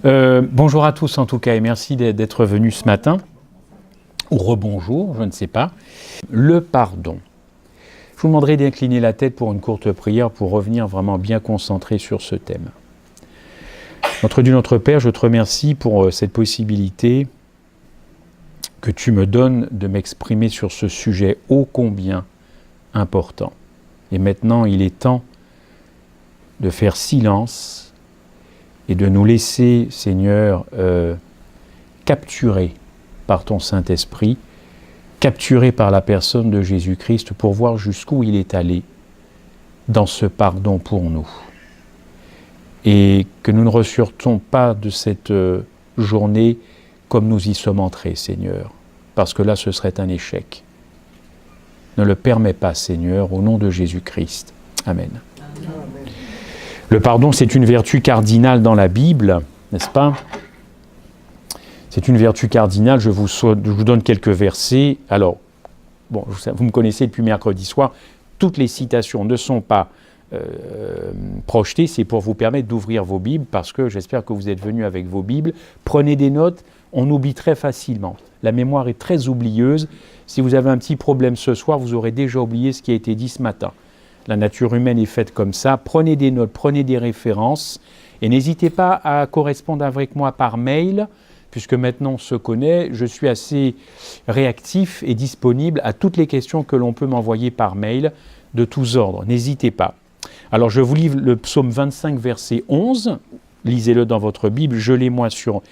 Bonjour à tous en tout cas et merci d'être venus ce matin, ou rebonjour, je ne sais pas. Le pardon. Je vous demanderai d'incliner la tête pour une courte prière pour revenir vraiment bien concentré sur ce thème. Notre Dieu, notre Père, je te remercie pour cette possibilité que tu me donnes de m'exprimer sur ce sujet ô combien important. Et maintenant, il est temps de faire silence et de nous laisser, Seigneur, capturer par ton Saint-Esprit, capturer par la personne de Jésus-Christ pour voir jusqu'où il est allé dans ce pardon pour nous. Et que nous ne ressortons pas de cette journée comme nous y sommes entrés, Seigneur, parce que là, ce serait un échec. Ne le permets pas, Seigneur, au nom de Jésus-Christ. Amen. Amen. Le pardon, c'est une vertu cardinale dans la Bible, n'est-ce pas ? C'est une vertu cardinale, je vous donne quelques versets. Alors, bon, vous me connaissez depuis mercredi soir, toutes les citations ne sont pas projetées, c'est pour vous permettre d'ouvrir vos Bibles, parce que j'espère que vous êtes venus avec vos Bibles. Prenez des notes, on oublie très facilement. La mémoire est très oublieuse. Si vous avez un petit problème ce soir, vous aurez déjà oublié ce qui a été dit ce matin. La nature humaine est faite comme ça. Prenez des notes, prenez des références, et n'hésitez pas à correspondre avec moi par mail, puisque maintenant on se connaît, je suis assez réactif et disponible à toutes les questions que l'on peut m'envoyer par mail de tous ordres. N'hésitez pas. Alors je vous livre le psaume 25, verset 11. Lisez-le dans votre Bible. Je l'ai moi sur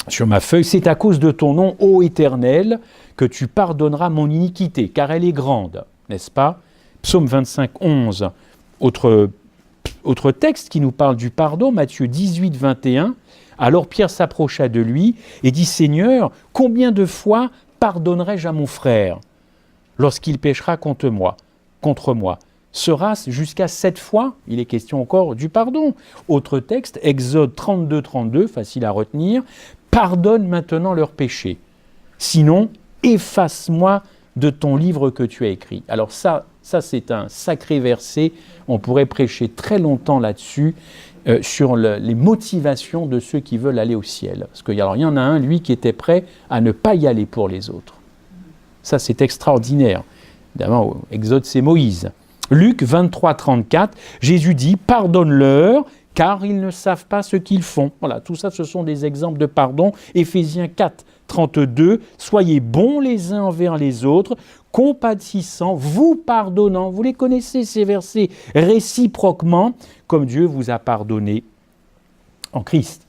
sur ma feuille. C'est à cause de ton nom, ô Éternel, que tu pardonneras mon iniquité, car elle est grande, n'est-ce pas ? Psaume 25, 11. Autre texte qui nous parle du pardon, Matthieu 18, 21. Alors Pierre s'approcha de lui et dit « Seigneur, combien de fois pardonnerai-je à mon frère lorsqu'il péchera contre moi ? Sera-ce jusqu'à 7 fois ?» Il est question encore du pardon. Autre texte, Exode 32, 32, facile à retenir. « Pardonne maintenant leurs péchés, sinon efface-moi de ton livre que tu as écrit. » Alors ça c'est un sacré verset, on pourrait prêcher très longtemps là-dessus, sur les motivations de ceux qui veulent aller au ciel. Parce qu'il y en a un, lui, qui était prêt à ne pas y aller pour les autres. Ça c'est extraordinaire. Évidemment, Exode c'est Moïse. Luc 23, 34, Jésus dit « Pardonne-leur, car ils ne savent pas ce qu'ils font. » Voilà, tout ça, ce sont des exemples de pardon. Éphésiens 4, 32, « Soyez bons les uns envers les autres, compatissants, vous pardonnant. » Vous les connaissez, ces versets, réciproquement, comme Dieu vous a pardonné en Christ.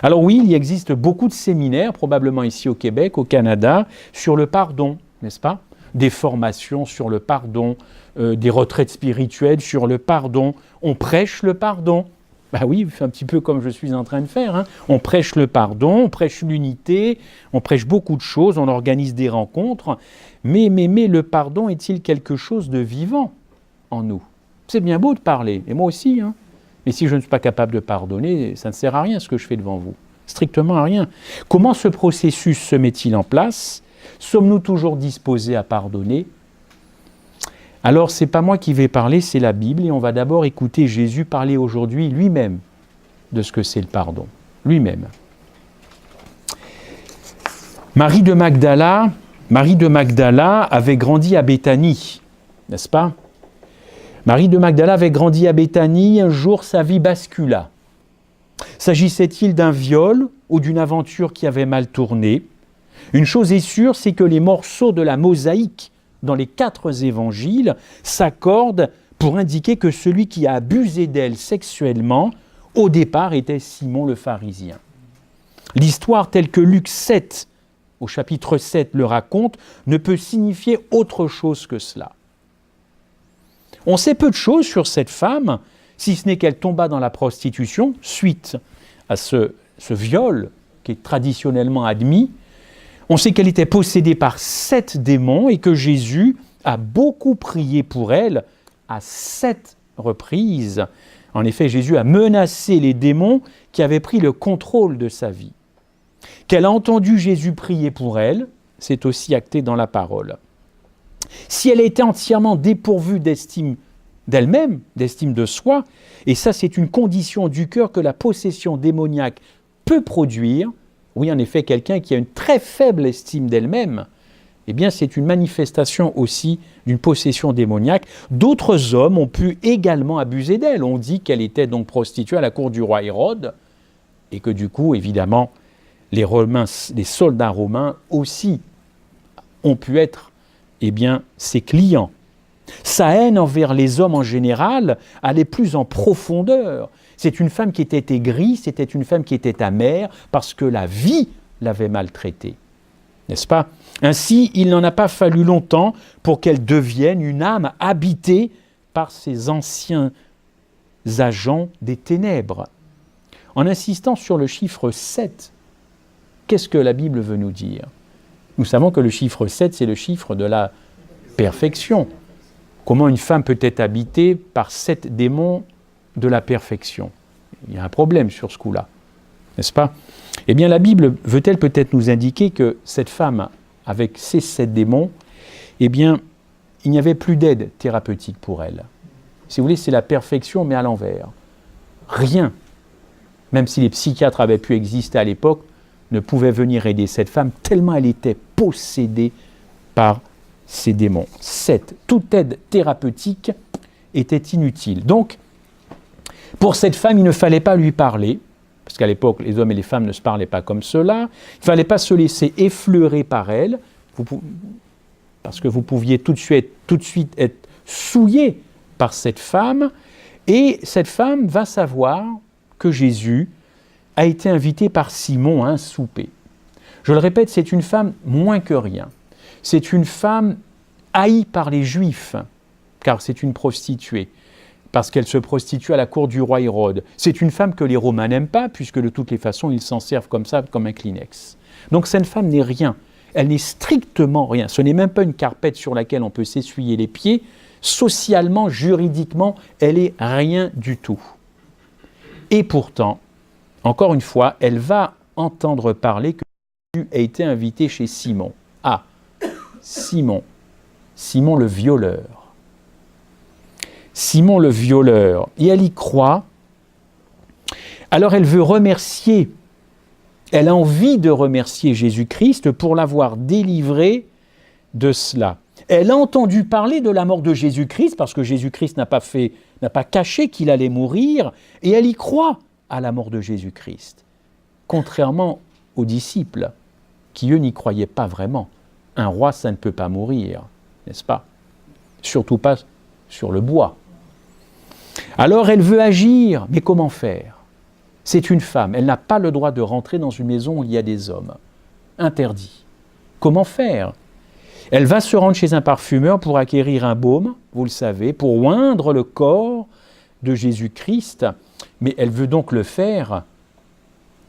Alors oui, il existe beaucoup de séminaires, probablement ici au Québec, au Canada, sur le pardon, n'est-ce pas ? Des formations sur le pardon, des retraites spirituelles sur le pardon. On prêche le pardon. Ben oui, c'est un petit peu comme je suis en train de faire. Hein. On prêche le pardon, on prêche l'unité, on prêche beaucoup de choses, on organise des rencontres. Mais le pardon est-il quelque chose de vivant en nous ? C'est bien beau de parler, et moi aussi. Hein. Mais si je ne suis pas capable de pardonner, ça ne sert à rien ce que je fais devant vous. Strictement à rien. Comment ce processus se met-il en place ? Sommes-nous toujours disposés à pardonner ? Alors, ce n'est pas moi qui vais parler, c'est la Bible, et on va d'abord écouter Jésus parler aujourd'hui lui-même de ce que c'est le pardon. Lui-même. Marie de Magdala avait grandi à Béthanie, n'est-ce pas ? Marie de Magdala avait grandi à Béthanie, un jour sa vie bascula. S'agissait-il d'un viol ou d'une aventure qui avait mal tourné ? Une chose est sûre, c'est que les morceaux de la mosaïque dans les 4 évangiles s'accordent pour indiquer que celui qui a abusé d'elle sexuellement, au départ, était Simon le pharisien. L'histoire telle que Luc 7, au chapitre 7, le raconte, ne peut signifier autre chose que cela. On sait peu de choses sur cette femme, si ce n'est qu'elle tomba dans la prostitution suite à ce viol qui est traditionnellement admis. On sait qu'elle était possédée par 7 démons et que Jésus a beaucoup prié pour elle à 7 reprises. En effet, Jésus a menacé les démons qui avaient pris le contrôle de sa vie. Qu'elle a entendu Jésus prier pour elle, c'est aussi acté dans la parole. Si elle était entièrement dépourvue d'estime d'elle-même, d'estime de soi, et ça c'est une condition du cœur que la possession démoniaque peut produire. Oui, en effet, quelqu'un qui a une très faible estime d'elle-même, eh bien c'est une manifestation aussi d'une possession démoniaque. D'autres hommes ont pu également abuser d'elle. On dit qu'elle était donc prostituée à la cour du roi Hérode, et que du coup, évidemment, les soldats romains aussi ont pu être, eh bien, ses clients. Sa haine envers les hommes en général allait plus en profondeur. C'est une femme qui était aigrie, c'était une femme qui était amère, parce que la vie l'avait maltraitée. N'est-ce pas? Ainsi, il n'en a pas fallu longtemps pour qu'elle devienne une âme habitée par ces anciens agents des ténèbres. En insistant sur le chiffre 7, qu'est-ce que la Bible veut nous dire? Nous savons que le chiffre 7, c'est le chiffre de la perfection. Comment une femme peut être habitée par 7 démons de la perfection? Il y a un problème sur ce coup-là, n'est-ce pas? Eh bien, la Bible veut-elle peut-être nous indiquer que cette femme, avec ces 7 démons, eh bien, il n'y avait plus d'aide thérapeutique pour elle. Si vous voulez, c'est la perfection, mais à l'envers. Rien, même si les psychiatres avaient pu exister à l'époque, ne pouvait venir aider cette femme, tellement elle était possédée par ces démons. 7. Toute aide thérapeutique était inutile. Donc, pour cette femme, il ne fallait pas lui parler, parce qu'à l'époque, les hommes et les femmes ne se parlaient pas comme cela. Il ne fallait pas se laisser effleurer par elle, parce que vous pouviez tout de suite être souillé par cette femme. Et cette femme va savoir que Jésus a été invité par Simon à un souper. Je le répète, c'est une femme moins que rien. C'est une femme haïe par les Juifs, car c'est une prostituée, parce qu'elle se prostitue à la cour du roi Hérode. C'est une femme que les Romains n'aiment pas, puisque de toutes les façons, ils s'en servent comme ça, comme un Kleenex. Donc cette femme n'est rien. Elle n'est strictement rien. Ce n'est même pas une carpette sur laquelle on peut s'essuyer les pieds. Socialement, juridiquement, elle est rien du tout. Et pourtant, encore une fois, elle va entendre parler que Jésus a été invité chez Simon. Ah, Simon le violeur. Simon le violeur. Et elle y croit. Alors elle veut remercier, elle a envie de remercier Jésus-Christ pour l'avoir délivrée de cela. Elle a entendu parler de la mort de Jésus-Christ, parce que Jésus-Christ n'a pas caché qu'il allait mourir, et elle y croit à la mort de Jésus-Christ. Contrairement aux disciples, qui eux n'y croyaient pas vraiment. Un roi, ça ne peut pas mourir, n'est-ce pas? Surtout pas sur le bois. Alors elle veut agir, mais comment faire? C'est une femme, elle n'a pas le droit de rentrer dans une maison où il y a des hommes. Interdit. Comment faire? Elle va se rendre chez un parfumeur pour acquérir un baume, vous le savez, pour oindre le corps de Jésus-Christ, mais elle veut donc le faire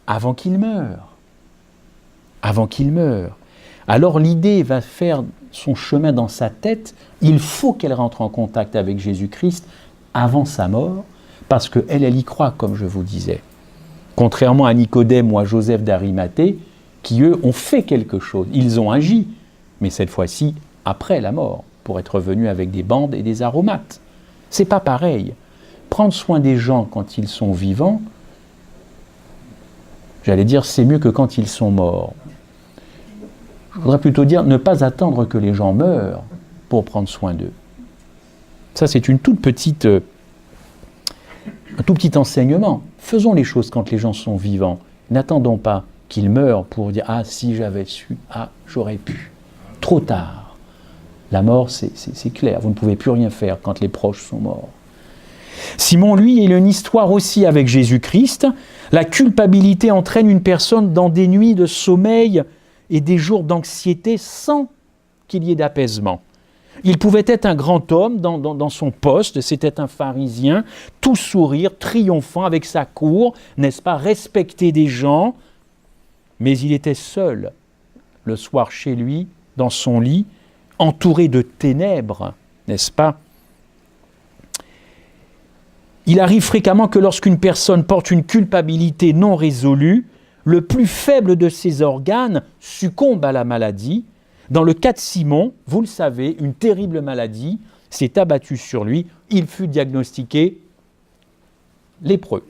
avant qu'il meure. Avant qu'il meure. Alors l'idée va faire son chemin dans sa tête, il faut qu'elle rentre en contact avec Jésus-Christ avant sa mort, parce qu'elle y croit, comme je vous disais. Contrairement à Nicodème ou à Joseph d'Arimathée, qui eux ont fait quelque chose, ils ont agi, mais cette fois-ci après la mort, pour être venus avec des bandes et des aromates. C'est pas pareil. Prendre soin des gens quand ils sont vivants, j'allais dire c'est mieux que quand ils sont morts. Je voudrais plutôt dire ne pas attendre que les gens meurent pour prendre soin d'eux. Ça, c'est un tout petit enseignement. Faisons les choses quand les gens sont vivants. N'attendons pas qu'ils meurent pour dire « Ah, si j'avais su, ah, j'aurais pu ». Trop tard. La mort, c'est clair. Vous ne pouvez plus rien faire quand les proches sont morts. Simon, lui, il a une histoire aussi avec Jésus-Christ. La culpabilité entraîne une personne dans des nuits de sommeil et des jours d'anxiété sans qu'il y ait d'apaisement. Il pouvait être un grand homme dans son poste, c'était un pharisien, tout sourire, triomphant avec sa cour, n'est-ce pas, respecter des gens, mais il était seul le soir chez lui, dans son lit, entouré de ténèbres, n'est-ce pas? Il arrive fréquemment que lorsqu'une personne porte une culpabilité non résolue, le plus faible de ses organes succombe à la maladie. Dans le cas de Simon, vous le savez, une terrible maladie, s'est abattu sur lui. Il fut diagnostiqué lépreux,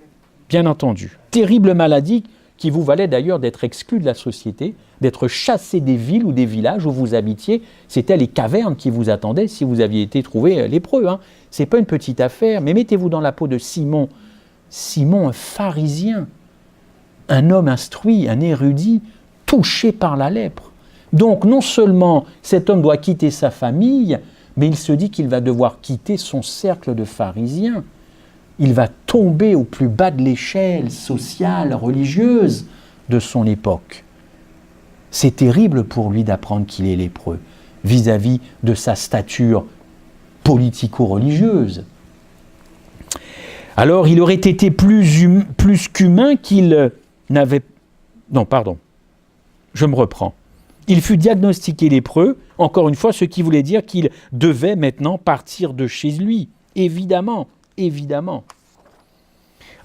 bien entendu. Terrible maladie qui vous valait d'ailleurs d'être exclu de la société, d'être chassé des villes ou des villages où vous habitiez. C'était les cavernes qui vous attendaient si vous aviez été trouvé lépreux. Ce n'est pas une petite affaire, mais mettez-vous dans la peau de Simon. Simon, un pharisien, un homme instruit, un érudit, touché par la lèpre. Donc non seulement cet homme doit quitter sa famille, mais il se dit qu'il va devoir quitter son cercle de pharisiens. Il va tomber au plus bas de l'échelle sociale, religieuse de son époque. C'est terrible pour lui d'apprendre qu'il est lépreux, vis-à-vis de sa stature politico-religieuse. Alors il aurait été plus qu'humain qu'il n'avait... Non, pardon, je me reprends. Il fut diagnostiqué lépreux, encore une fois, ce qui voulait dire qu'il devait maintenant partir de chez lui. Évidemment, évidemment.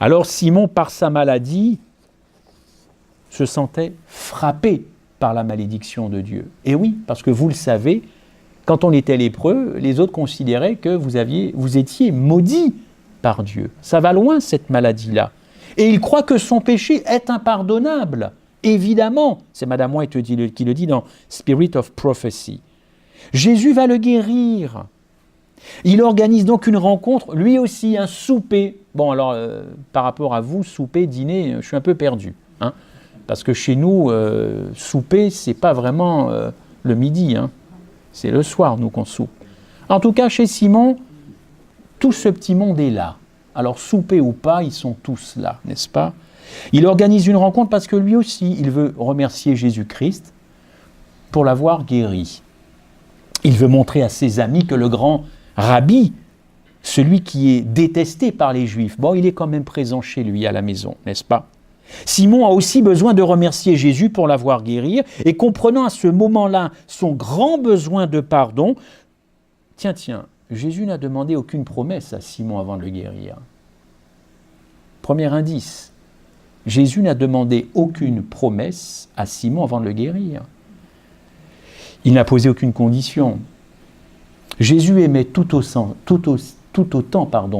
Alors Simon, par sa maladie, se sentait frappé par la malédiction de Dieu. Et oui, parce que vous le savez, quand on était lépreux, les autres considéraient que vous étiez maudit par Dieu. Ça va loin, cette maladie-là. Et il croit que son péché est impardonnable. Évidemment, c'est Madame White qui le dit dans Spirit of Prophecy. Jésus va le guérir. Il organise donc une rencontre, lui aussi, un souper. Bon, alors, par rapport à vous, souper, dîner, je suis un peu perdu. Parce que chez nous, souper, c'est pas vraiment le midi. C'est le soir, nous, qu'on soupe. En tout cas, chez Simon, tout ce petit monde est là. Alors, souper ou pas, ils sont tous là, n'est-ce pas ? Il organise une rencontre parce que lui aussi, il veut remercier Jésus-Christ pour l'avoir guéri. Il veut montrer à ses amis que le grand rabbi, celui qui est détesté par les Juifs, il est quand même présent chez lui à la maison, n'est-ce pas ? Simon a aussi besoin de remercier Jésus pour l'avoir guéri et comprenant à ce moment-là son grand besoin de pardon, tiens, Jésus n'a demandé aucune promesse à Simon avant de le guérir. Premier indice. Jésus n'a demandé aucune promesse à Simon avant de le guérir. Il n'a posé aucune condition. Jésus aimait tout autant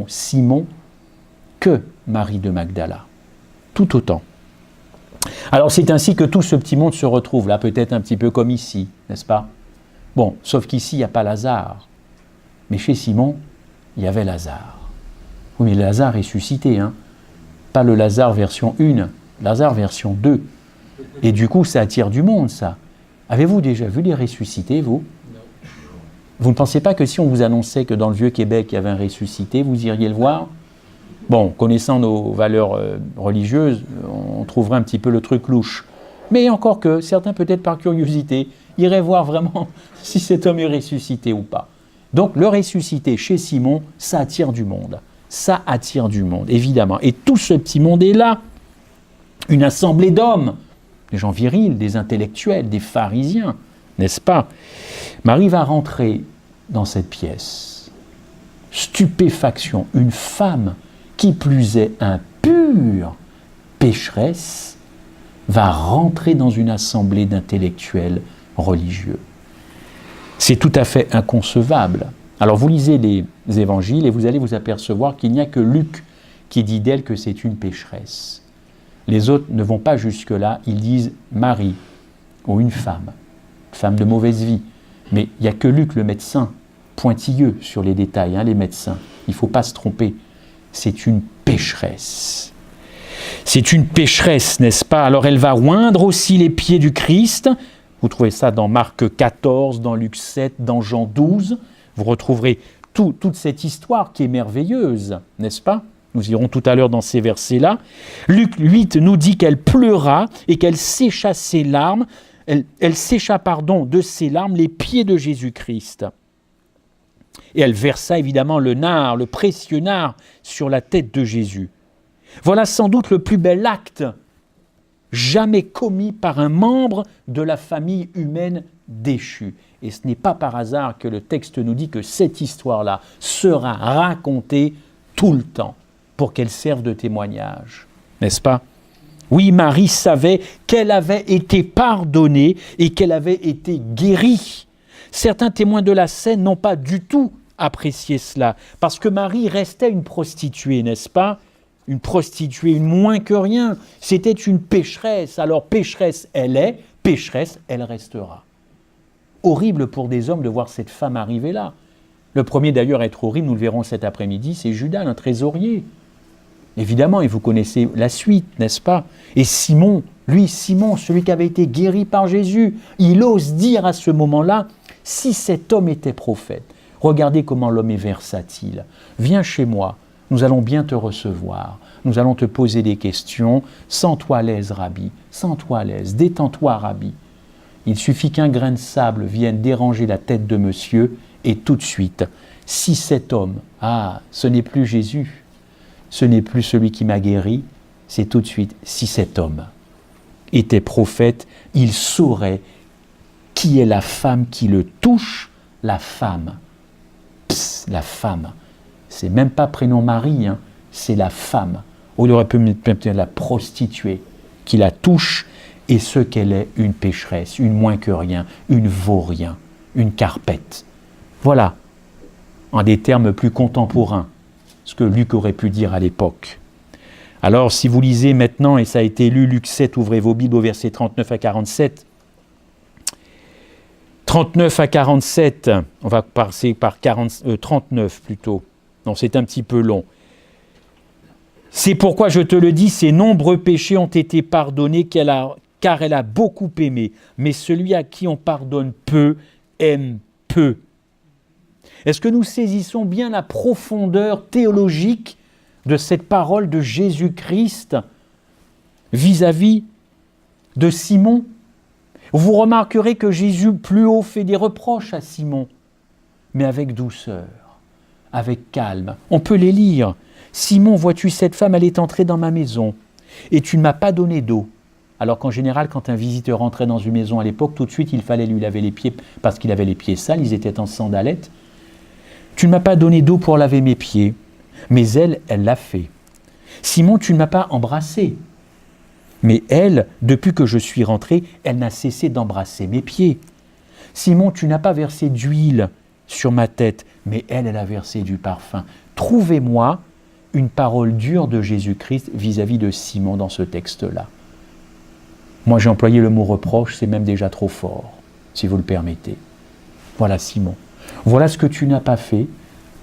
Simon que Marie de Magdala. Tout autant. Alors c'est ainsi que tout ce petit monde se retrouve là, peut-être un petit peu comme ici, n'est-ce pas ? Bon, sauf qu'ici, il n'y a pas Lazare. Mais chez Simon, il y avait Lazare. Oui, mais Lazare ressuscité, Pas le Lazare version 1, Lazare version 2. Et du coup, ça attire du monde, ça. Avez-vous déjà vu les ressuscités, vous ? Non. Vous ne pensez pas que si on vous annonçait que dans le Vieux-Québec, il y avait un ressuscité, vous iriez le voir ? Bon, connaissant nos valeurs religieuses, on trouverait un petit peu le truc louche. Mais encore que, certains peut-être par curiosité, iraient voir vraiment si cet homme est ressuscité ou pas. Donc, le ressuscité chez Simon, ça attire du monde. Ça attire du monde, évidemment. Et tout ce petit monde est là. Une assemblée d'hommes, des gens virils, des intellectuels, des pharisiens, n'est-ce pas ? Marie va rentrer dans cette pièce. Stupéfaction, une femme, qui plus est impure, pécheresse, va rentrer dans une assemblée d'intellectuels religieux. C'est tout à fait inconcevable. Alors vous lisez les évangiles et vous allez vous apercevoir qu'il n'y a que Luc qui dit d'elle que c'est une pécheresse. Les autres ne vont pas jusque-là, ils disent Marie ou une femme de mauvaise vie. Mais il n'y a que Luc, le médecin, pointilleux sur les détails, les médecins. Il ne faut pas se tromper. C'est une pécheresse. C'est une pécheresse, n'est-ce pas ? Alors elle va oindre aussi les pieds du Christ. Vous trouvez ça dans Marc 14, dans Luc 7, dans Jean 12. Vous retrouverez toute cette histoire qui est merveilleuse, n'est-ce pas ? Nous irons tout à l'heure dans ces versets-là. Luc 8 nous dit qu'elle pleura et qu'elle sécha ses larmes. Elle sécha, de ses larmes les pieds de Jésus-Christ. Et elle versa évidemment le précieux nard sur la tête de Jésus. Voilà sans doute le plus bel acte jamais commis par un membre de la famille humaine déchue. Et ce n'est pas par hasard que le texte nous dit que cette histoire-là sera racontée tout le temps pour qu'elle serve de témoignage. N'est-ce pas ? Oui, Marie savait qu'elle avait été pardonnée et qu'elle avait été guérie. Certains témoins de la scène n'ont pas du tout apprécier cela. Parce que Marie restait une prostituée, n'est-ce pas? Une prostituée, une moins que rien. C'était une pécheresse. Alors pécheresse, elle est, pécheresse, elle restera. Horrible pour des hommes de voir cette femme arriver là. Le premier d'ailleurs à être horrible, nous le verrons cet après-midi, c'est Judas, un trésorier. Évidemment, et vous connaissez la suite, n'est-ce pas? Et Simon, celui qui avait été guéri par Jésus, il ose dire à ce moment-là, si cet homme était prophète, regardez comment l'homme est versatile. Viens chez moi, nous allons bien te recevoir, nous allons te poser des questions, sens-toi à l'aise, Rabbi, sens-toi à l'aise, détends-toi, Rabbi. Il suffit qu'un grain de sable vienne déranger la tête de monsieur, et tout de suite, si cet homme, ce n'est plus Jésus, ce n'est plus celui qui m'a guéri, c'est tout de suite, si cet homme était prophète, il saurait qui est la femme qui le touche, la femme. La femme. C'est même pas prénom Marie, c'est la femme. On aurait pu mettre la prostituée qui la touche, et ce qu'elle est, une pécheresse, une moins que rien, une vaut-rien, une carpette. Voilà, en des termes plus contemporains, ce que Luc aurait pu dire à l'époque. Alors, si vous lisez maintenant, et ça a été lu, Luc 7, ouvrez vos Bibles au verset 39 à 47. 39 à 47, on va passer par 39 plutôt. Non, c'est un petit peu long. C'est pourquoi je te le dis, ses nombreux péchés ont été pardonnés, car elle a beaucoup aimé. Mais celui à qui on pardonne peu, aime peu. Est-ce que nous saisissons bien la profondeur théologique de cette parole de Jésus-Christ vis-à-vis de Simon? Vous remarquerez que Jésus plus haut fait des reproches à Simon, mais avec douceur, avec calme. On peut les lire. « Simon, vois-tu cette femme, elle est entrée dans ma maison, et tu ne m'as pas donné d'eau. » Alors qu'en général, quand un visiteur rentrait dans une maison à l'époque, tout de suite, il fallait lui laver les pieds, parce qu'il avait les pieds sales, ils étaient en sandalettes. « Tu ne m'as pas donné d'eau pour laver mes pieds. » Mais elle l'a fait. « Simon, tu ne m'as pas embrassé. » Mais elle, depuis que je suis rentré, elle n'a cessé d'embrasser mes pieds. « Simon, tu n'as pas versé d'huile sur ma tête. » Mais elle a versé du parfum. Trouvez-moi une parole dure de Jésus-Christ vis-à-vis de Simon dans ce texte-là. Moi, j'ai employé le mot reproche, c'est même déjà trop fort, si vous le permettez. Voilà Simon. Voilà ce que tu n'as pas fait,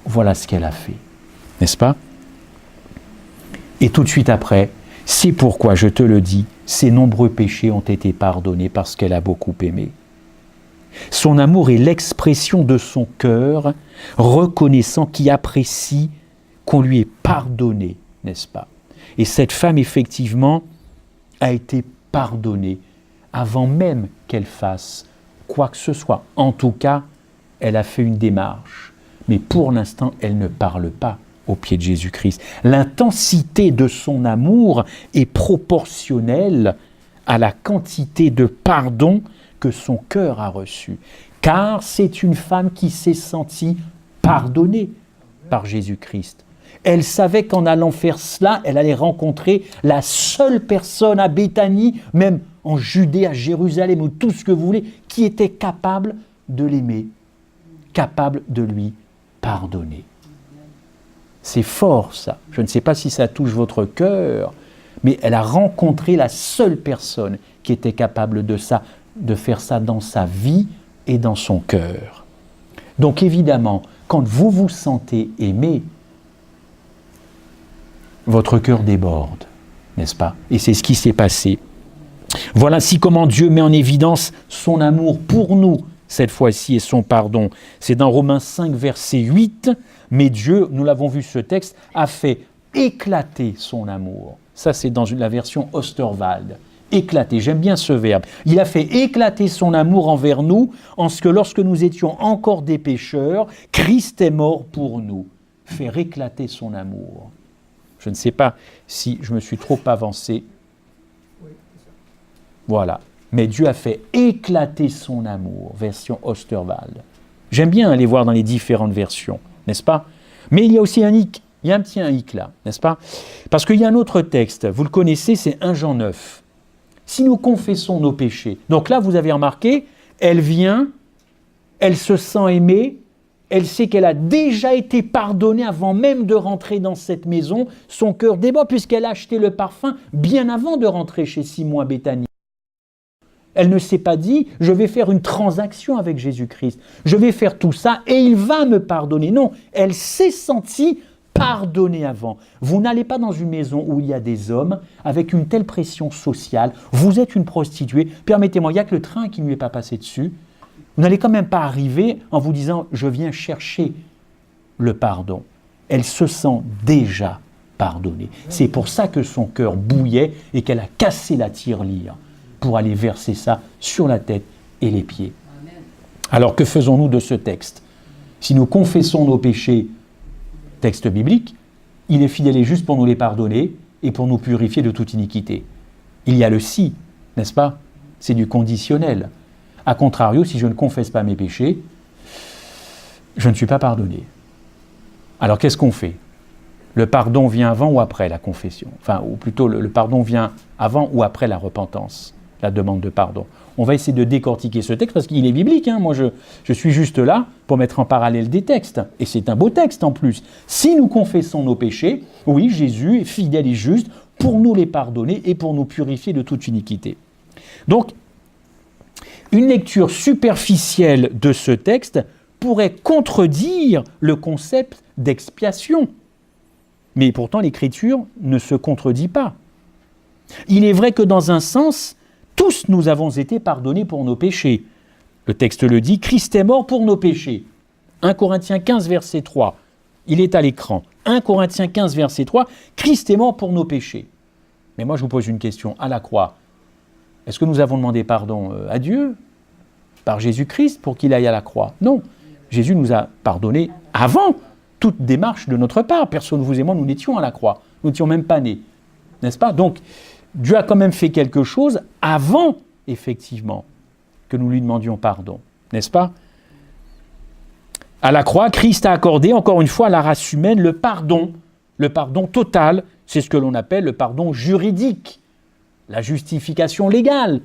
voilà ce qu'elle a fait. N'est-ce pas? Et tout de suite après, c'est pourquoi je te le dis, ses nombreux péchés ont été pardonnés parce qu'elle a beaucoup aimé. Son amour est l'expression de son cœur, reconnaissant qu'il apprécie qu'on lui ait pardonné, n'est-ce pas? Et cette femme, effectivement, a été pardonnée avant même qu'elle fasse quoi que ce soit. En tout cas, elle a fait une démarche. Mais pour l'instant, elle ne parle pas au pied de Jésus-Christ. L'intensité de son amour est proportionnelle à la quantité de pardon que son cœur a reçu. Car c'est une femme qui s'est sentie pardonnée par Jésus-Christ. Elle savait qu'en allant faire cela, elle allait rencontrer la seule personne à Béthanie, même en Judée, à Jérusalem, ou tout ce que vous voulez, qui était capable de l'aimer, capable de lui pardonner. C'est fort ça. Je ne sais pas si ça touche votre cœur, mais elle a rencontré la seule personne qui était capable de ça, de faire ça dans sa vie et dans son cœur. Donc évidemment, quand vous vous sentez aimé, votre cœur déborde, n'est-ce pas? Et c'est ce qui s'est passé. Voilà ainsi comment Dieu met en évidence son amour pour nous, cette fois-ci, et son pardon. C'est dans Romains 5, verset 8, « Mais Dieu, nous l'avons vu ce texte, a fait éclater son amour. » Ça, c'est dans la version Osterwald. Éclater, j'aime bien ce verbe. Il a fait éclater son amour envers nous, en ce que lorsque nous étions encore des pécheurs, Christ est mort pour nous. Faire éclater son amour. Je ne sais pas si je me suis trop avancé. Voilà. Mais Dieu a fait éclater son amour, version Osterwald. J'aime bien aller voir dans les différentes versions, n'est-ce pas? Mais il y a aussi un hic, il y a un petit hic là, n'est-ce pas? Parce qu'il y a un autre texte, vous le connaissez, c'est 1 Jean 9. Si nous confessons nos péchés, donc là vous avez remarqué, elle vient, elle se sent aimée, Elle sait qu'elle a déjà été pardonnée avant même de rentrer dans cette maison. Son cœur déborde puisqu'elle a acheté le parfum bien avant de rentrer chez Simon à Béthanie. Elle ne s'est pas dit « je vais faire une transaction avec Jésus-Christ, je vais faire tout ça et il va me pardonner ». Non, elle s'est sentie pardonnée avant. Vous n'allez pas dans une maison où il y a des hommes avec une telle pression sociale. Vous êtes une prostituée, permettez-moi, il n'y a que le train qui ne lui est pas passé dessus. Vous n'allez quand même pas arriver en vous disant « je viens chercher le pardon ». Elle se sent déjà pardonnée. C'est pour ça que son cœur bouillait et qu'elle a cassé la tirelire pour aller verser ça sur la tête et les pieds. Alors que faisons-nous de ce texte? Si nous confessons nos péchés, texte biblique, il est fidèle et juste pour nous les pardonner et pour nous purifier de toute iniquité. Il y a le si, n'est-ce pas? C'est du conditionnel. A contrario, si je ne confesse pas mes péchés, je ne suis pas pardonné. Alors qu'est-ce qu'on fait? Le pardon vient avant ou après la confession? Enfin, ou plutôt le pardon vient avant ou après la repentance, la demande de pardon. On va essayer de décortiquer ce texte parce qu'il est biblique. Moi, je suis juste là pour mettre en parallèle des textes. Et c'est un beau texte en plus. Si nous confessons nos péchés, oui, Jésus est fidèle et juste pour nous les pardonner et pour nous purifier de toute iniquité. Donc, une lecture superficielle de ce texte pourrait contredire le concept d'expiation. Mais pourtant, l'Écriture ne se contredit pas. Il est vrai que dans un sens, tous nous avons été pardonnés pour nos péchés. Le texte le dit, Christ est mort pour nos péchés. 1 Corinthiens 15, verset 3. Il est à l'écran. 1 Corinthiens 15, verset 3. Christ est mort pour nos péchés. Mais moi, je vous pose une question. À la croix, est-ce que nous avons demandé pardon à Dieu par Jésus-Christ pour qu'il aille à la croix? Non. Jésus nous a pardonné avant toute démarche de notre part. Personne, vous et moi, nous n'étions à la croix. Nous n'étions même pas nés. N'est-ce pas? Donc, Dieu a quand même fait quelque chose avant, effectivement, que nous lui demandions pardon. N'est-ce pas? À la croix, Christ a accordé, encore une fois, à la race humaine le pardon total. C'est ce que l'on appelle le pardon juridique, la justification légale,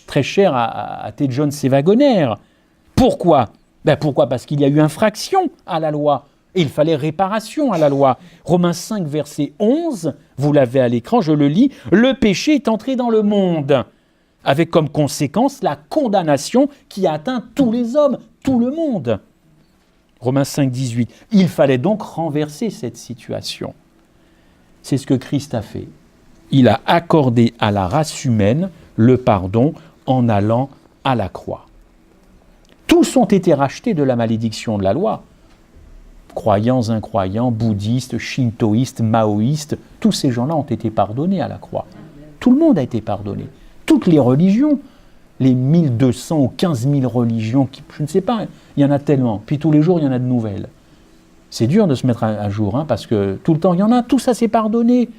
très cher à T. John C. Wagoner. Pourquoi? Pourquoi? Parce qu'il y a eu infraction à la loi. Et il fallait réparation à la loi. Romains 5, verset 11, vous l'avez à l'écran, je le lis. « Le péché est entré dans le monde, avec comme conséquence la condamnation qui a atteint tous les hommes, tout le monde. » Romains 5, 18. Il fallait donc renverser cette situation. C'est ce que Christ a fait. Il a accordé à la race humaine le pardon en allant à la croix. Tous ont été rachetés de la malédiction de la loi. Croyants, incroyants, bouddhistes, shintoïstes, maoïstes, tous ces gens-là ont été pardonnés à la croix. Tout le monde a été pardonné. Toutes les religions, les 1200 ou 15 000 religions, je ne sais pas, il y en a tellement. Puis tous les jours, il y en a de nouvelles. C'est dur de se mettre à jour, parce que tout le temps, il y en a, tout ça s'est pardonné.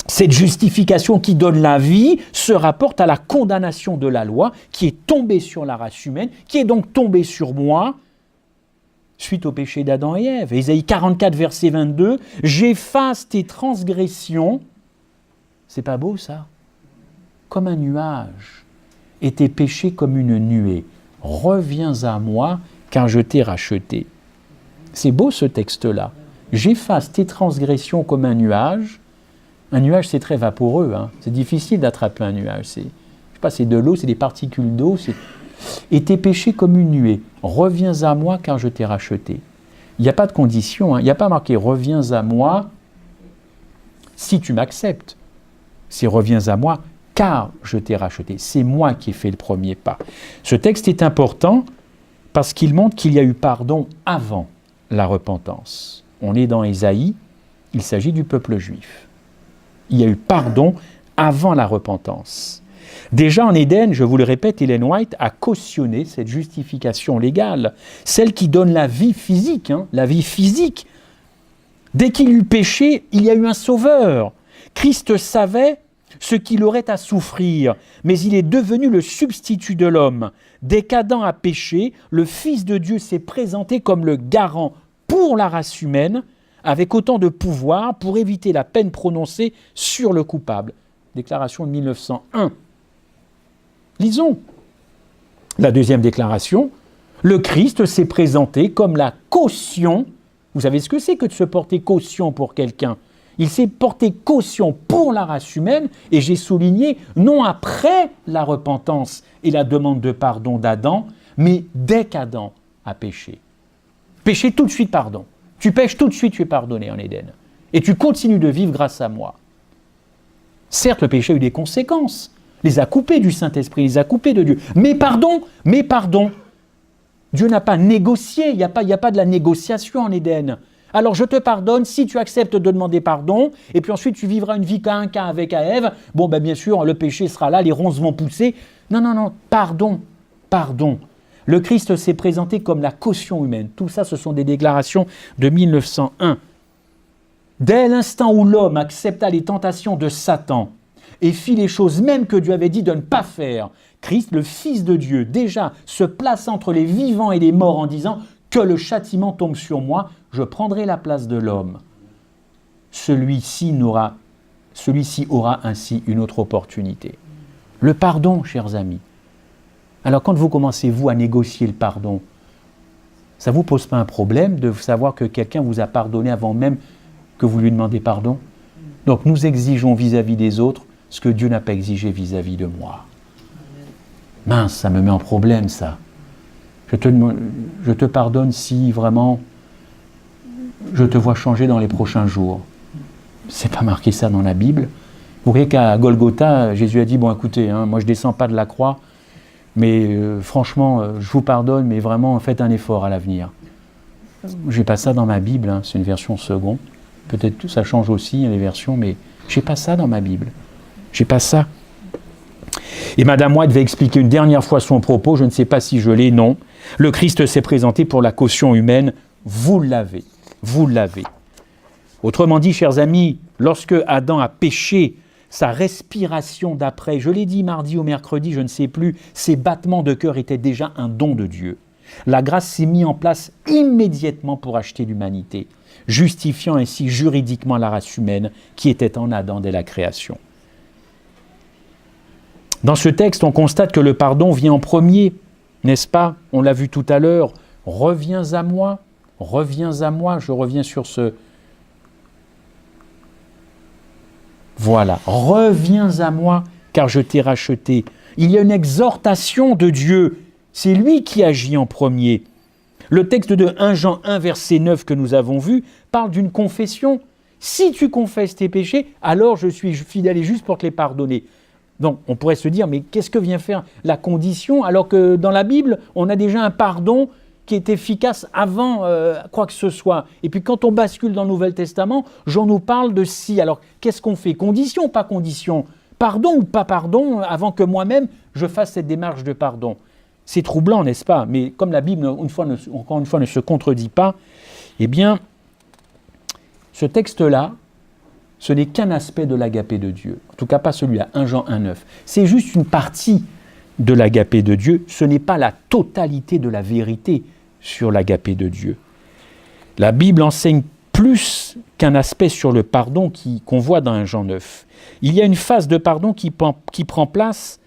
Cette justification qui donne la vie se rapporte à la condamnation de la loi qui est tombée sur la race humaine, qui est donc tombée sur moi, suite au péché d'Adam et Ève. Ésaïe 44, verset 22, « J'efface tes transgressions. » C'est pas beau ça? Comme un nuage, et tes péchés comme une nuée. Reviens à moi, car je t'ai racheté. C'est beau ce texte-là. J'efface tes transgressions comme un nuage. Un nuage, c'est très vaporeux. C'est difficile d'attraper un nuage. C'est de l'eau, c'est des particules d'eau. Et tes péchés comme une nuée. Reviens à moi, car je t'ai racheté. Il n'y a pas de condition. Il n'y a pas marqué « reviens à moi si tu m'acceptes ». C'est « reviens à moi, car je t'ai racheté ». C'est moi qui ai fait le premier pas. Ce texte est important parce qu'il montre qu'il y a eu pardon avant la repentance. On est dans Ésaïe, il s'agit du peuple juif. Il y a eu pardon avant la repentance. Déjà en Éden, je vous le répète, Ellen White a cautionné cette justification légale, celle qui donne la vie physique, la vie physique. Dès qu'il eut péché, il y a eu un sauveur. Christ savait ce qu'il aurait à souffrir, mais il est devenu le substitut de l'homme. Dès qu'Adam a péché, le Fils de Dieu s'est présenté comme le garant pour la race humaine, avec autant de pouvoir pour éviter la peine prononcée sur le coupable. Déclaration de 1901. Lisons la deuxième déclaration. Le Christ s'est présenté comme la caution. Vous savez ce que c'est que de se porter caution pour quelqu'un? Il s'est porté caution pour la race humaine, et j'ai souligné, non après la repentance et la demande de pardon d'Adam, mais dès qu'Adam a péché. Péché tout de suite, pardon. Tu pêches tout de suite, tu es pardonné en Éden. Et tu continues de vivre grâce à moi. Certes, le péché a eu des conséquences. Les a coupés du Saint-Esprit, les a coupés de Dieu. Mais pardon. Dieu n'a pas négocié, il n'y a pas de la négociation en Éden. Alors je te pardonne si tu acceptes de demander pardon, et puis ensuite tu vivras une vie qu'un cas avec Ève. Bon, ben bien sûr, le péché sera là, les ronces vont pousser. Non, pardon. Le Christ s'est présenté comme la caution humaine. Tout ça, ce sont des déclarations de 1901. Dès l'instant où l'homme accepta les tentations de Satan et fit les choses même que Dieu avait dit de ne pas faire, Christ, le Fils de Dieu, déjà se place entre les vivants et les morts en disant « Que le châtiment tombe sur moi, je prendrai la place de l'homme. » Celui-ci aura ainsi une autre opportunité. Le pardon, chers amis. Alors quand vous commencez, vous, à négocier le pardon, ça ne vous pose pas un problème de savoir que quelqu'un vous a pardonné avant même que vous lui demandez pardon? Donc nous exigeons vis-à-vis des autres ce que Dieu n'a pas exigé vis-à-vis de moi. Mince, ça me met en problème, ça. Je te pardonne si vraiment je te vois changer dans les prochains jours. C'est pas marqué ça dans la Bible. Vous voyez qu'à Golgotha, Jésus a dit, bon écoutez, moi je ne descends pas de la croix, mais franchement, je vous pardonne, mais vraiment faites un effort à l'avenir. Je n'ai pas ça dans ma Bible, c'est une version seconde. Peut-être que ça change aussi les versions, mais je n'ai pas ça dans ma Bible. J'ai pas ça. Et Madame White va expliquer une dernière fois son propos, je ne sais pas si je l'ai, non. Le Christ s'est présenté pour la caution humaine, vous l'avez. Autrement dit, chers amis, lorsque Adam a péché, sa respiration d'après, je l'ai dit mardi ou mercredi, je ne sais plus, ses battements de cœur étaient déjà un don de Dieu. La grâce s'est mise en place immédiatement pour acheter l'humanité, justifiant ainsi juridiquement la race humaine qui était en Adam dès la création. Dans ce texte, on constate que le pardon vient en premier, n'est-ce pas? On l'a vu tout à l'heure. Reviens à moi, je reviens sur ce... Voilà, reviens à moi, car je t'ai racheté. Il y a une exhortation de Dieu, c'est lui qui agit en premier. Le texte de 1 Jean 1, verset 9 que nous avons vu, parle d'une confession. Si tu confesses tes péchés, alors je suis fidèle et juste pour te les pardonner. Donc, on pourrait se dire, mais qu'est-ce que vient faire la condition, alors que dans la Bible, on a déjà un pardon qui est efficace avant quoi que ce soit. Et puis quand on bascule dans le Nouvel Testament, Jean nous parle de si. Alors, qu'est-ce qu'on fait? Condition, pas condition? Pardon ou pas pardon, avant que moi-même, je fasse cette démarche de pardon? C'est troublant, n'est-ce pas? Mais comme la Bible, encore une fois, ne se contredit pas, eh bien, ce texte-là, ce n'est qu'un aspect de l'agapé de Dieu. En tout cas, pas celui-là, 1 Jean 1,9. C'est juste une partie de l'agapé de Dieu. Ce n'est pas la totalité de la vérité sur l'agapé de Dieu. La Bible enseigne plus qu'un aspect sur le pardon qu'on voit dans 1 Jean 9. Il y a une phase de pardon qui prend place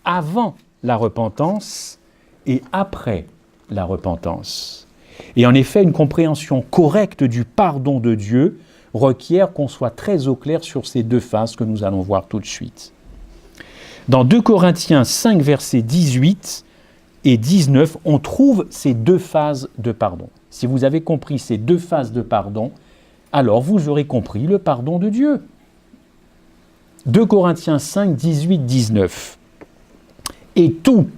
avant la repentance et après la repentance. Et en effet, une compréhension correcte du pardon de Dieu requiert qu'on soit très au clair sur ces deux phases que nous allons voir tout de suite. Dans 2 Corinthiens 5, versets 18 et 19, on trouve ces deux phases de pardon. Si vous avez compris ces deux phases de pardon, alors vous aurez compris le pardon de Dieu. 2 Corinthiens 5, 18, 19. Et tout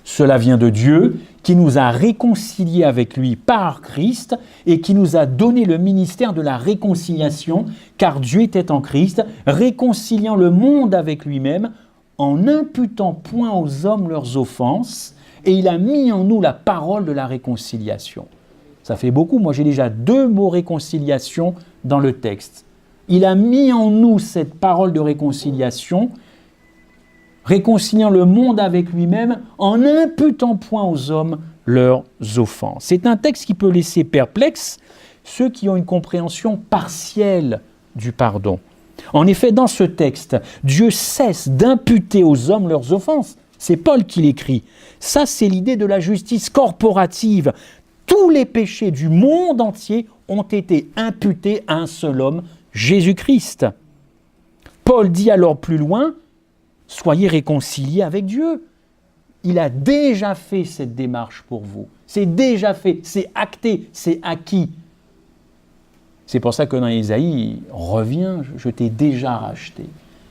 cela vient de Dieu, qui nous a réconciliés avec lui par Christ et qui nous a donné le ministère de la réconciliation, car Dieu était en Christ, réconciliant le monde avec lui-même, en n'imputant point aux hommes leurs offenses, et il a mis en nous la parole de la réconciliation. Ça fait beaucoup, moi j'ai déjà 2 mots réconciliation dans le texte. Il a mis en nous cette parole de réconciliation, réconciliant le monde avec lui-même, en n'imputant point aux hommes leurs offenses. C'est un texte qui peut laisser perplexe ceux qui ont une compréhension partielle du pardon. En effet, dans ce texte, Dieu cesse d'imputer aux hommes leurs offenses. C'est Paul qui l'écrit. Ça, c'est l'idée de la justice corporative. Tous les péchés du monde entier ont été imputés à un seul homme, Jésus-Christ. Paul dit alors plus loin, soyez réconciliés avec Dieu. Il a déjà fait cette démarche pour vous. C'est déjà fait, c'est acté, c'est acquis. C'est pour ça que dans Ésaïe, reviens, je t'ai déjà racheté.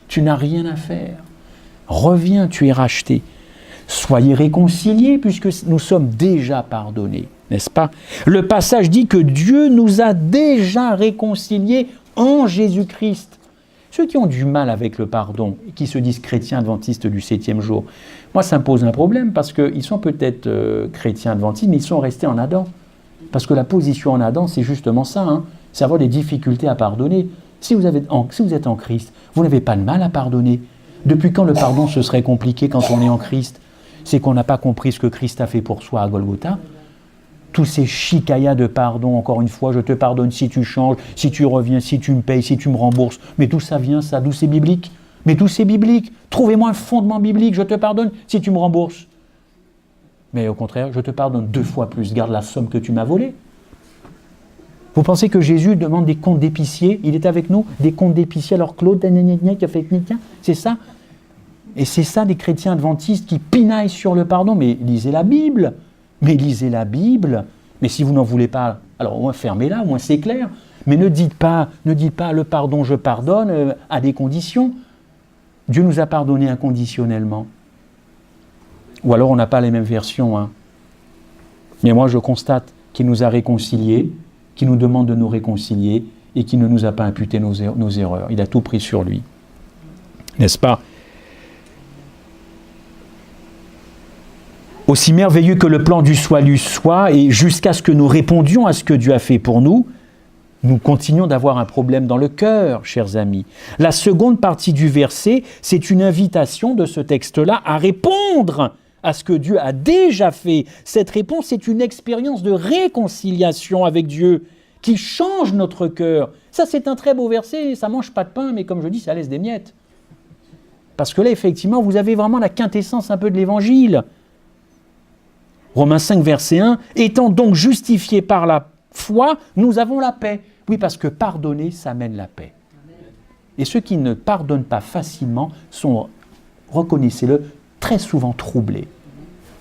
Tu n'as rien à faire. Reviens, tu es racheté. Soyez réconciliés puisque nous sommes déjà pardonnés, n'est-ce pas? Le passage dit que Dieu nous a déjà réconciliés en Jésus-Christ. Ceux qui ont du mal avec le pardon, qui se disent chrétiens adventistes du 7e jour, moi ça me pose un problème parce qu'ils sont peut-être chrétiens adventistes, mais ils sont restés en Adam. Parce que la position en Adam, c'est justement ça, c'est avoir des difficultés à pardonner. Si vous êtes en Christ, vous n'avez pas de mal à pardonner. Depuis quand le pardon ce serait compliqué quand on est en Christ? C'est qu'on n'a pas compris ce que Christ a fait pour soi à Golgotha. Tous ces chicayas de pardon, encore une fois, je te pardonne si tu changes, si tu reviens, si tu me payes, si tu me rembourses. Mais d'où ça vient ça? D'où c'est biblique? Mais d'où c'est biblique? Trouvez-moi un fondement biblique, je te pardonne si tu me rembourses. Mais au contraire, je te pardonne 2 fois plus, garde la somme que tu m'as volée. Vous pensez que Jésus demande des comptes d'épicier? Il est avec nous, des comptes d'épicier. Alors Claude, qui a fait c'est ça? Et c'est ça des chrétiens adventistes qui pinaillent sur le pardon. Mais lisez la Bible. Mais lisez la Bible. Mais si vous n'en voulez pas, alors au moins fermez-la, au moins c'est clair. Mais ne dites pas le pardon, je pardonne à des conditions. Dieu nous a pardonné inconditionnellement. Ou alors on n'a pas les mêmes versions. Mais moi je constate qu'il nous a réconciliés, qu'il nous demande de nous réconcilier et qu'il ne nous a pas imputé nos erreurs. Il a tout pris sur lui. N'est-ce pas? Aussi merveilleux que le plan du salut soit, et jusqu'à ce que nous répondions à ce que Dieu a fait pour nous, nous continuons d'avoir un problème dans le cœur, chers amis. La seconde partie du verset, c'est une invitation de ce texte-là à répondre à ce que Dieu a déjà fait. Cette réponse est une expérience de réconciliation avec Dieu qui change notre cœur. Ça, c'est un très beau verset, ça ne mange pas de pain, mais comme je dis, ça laisse des miettes. Parce que là, effectivement, vous avez vraiment la quintessence un peu de l'Évangile. Romains 5, verset 1, « Étant donc justifiés par la foi, nous avons la paix. » Oui, parce que pardonner, ça mène la paix. Et ceux qui ne pardonnent pas facilement sont, reconnaissez-le, très souvent troublés.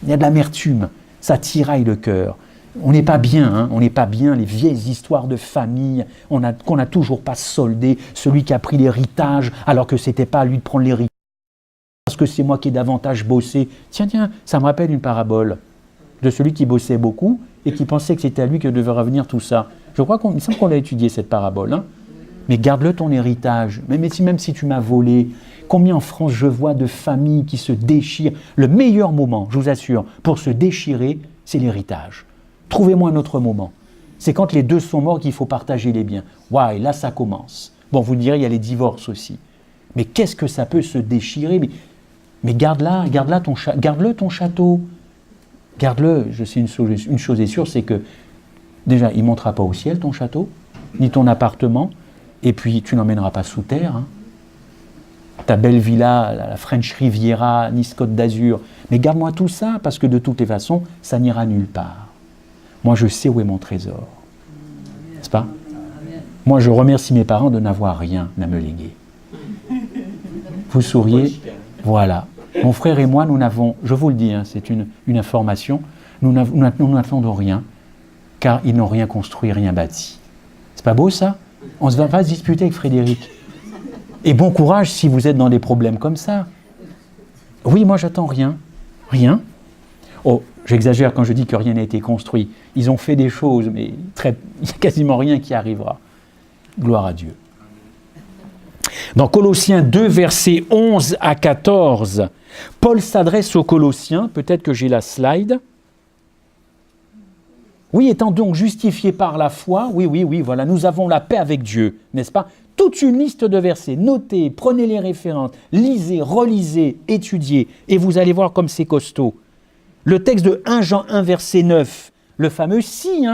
Il y a de l'amertume, ça tiraille le cœur. On n'est pas bien, on n'est pas bien, les vieilles histoires de famille qu'on n'a toujours pas soldées, celui qui a pris l'héritage alors que ce n'était pas à lui de prendre l'héritage, parce que c'est moi qui ai davantage bossé. Tiens, ça me rappelle une parabole de celui qui bossait beaucoup et qui pensait que c'était à lui que devait revenir tout ça. Je crois il me semble qu'on a étudié cette parabole. Mais garde-le ton héritage, même si tu m'as volé. Combien en France je vois de familles qui se déchirent. Le meilleur moment, je vous assure, pour se déchirer, c'est l'héritage. Trouvez-moi un autre moment. C'est quand les deux sont morts qu'il faut partager les biens. Waouh, là ça commence. Bon, vous direz, il y a les divorces aussi. Mais qu'est-ce que ça peut se déchirer? Mais garde-le ton château. Garde-le, je sais une chose est sûre, c'est que déjà, il ne montera pas au ciel ton château, ni ton appartement, et puis tu n'emmèneras pas sous terre. Ta belle villa, la French Riviera, Nice Côte d'Azur, mais garde-moi tout ça, parce que de toutes les façons, ça n'ira nulle part. Moi, je sais où est mon trésor. N'est-ce pas? Moi, je remercie mes parents de n'avoir rien à me léguer. Vous souriez? Voilà. Mon frère et moi, nous n'avons, je vous le dis, c'est une information, nous n'attendons rien, car ils n'ont rien construit, rien bâti. C'est pas beau ça? On ne va pas se disputer avec Frédéric. Et bon courage si vous êtes dans des problèmes comme ça. Oui, moi j'attends rien. Rien. Oh, j'exagère quand je dis que rien n'a été construit. Ils ont fait des choses, mais il n'y a quasiment rien qui arrivera. Gloire à Dieu. Dans Colossiens 2, versets 11 à 14, Paul s'adresse aux Colossiens, peut-être que j'ai la slide. Oui, étant donc justifiés par la foi, oui, voilà, nous avons la paix avec Dieu, n'est-ce pas? Toute une liste de versets, notez, prenez les références, lisez, relisez, étudiez, et vous allez voir comme c'est costaud. Le texte de 1 Jean 1, verset 9, le fameux « si »,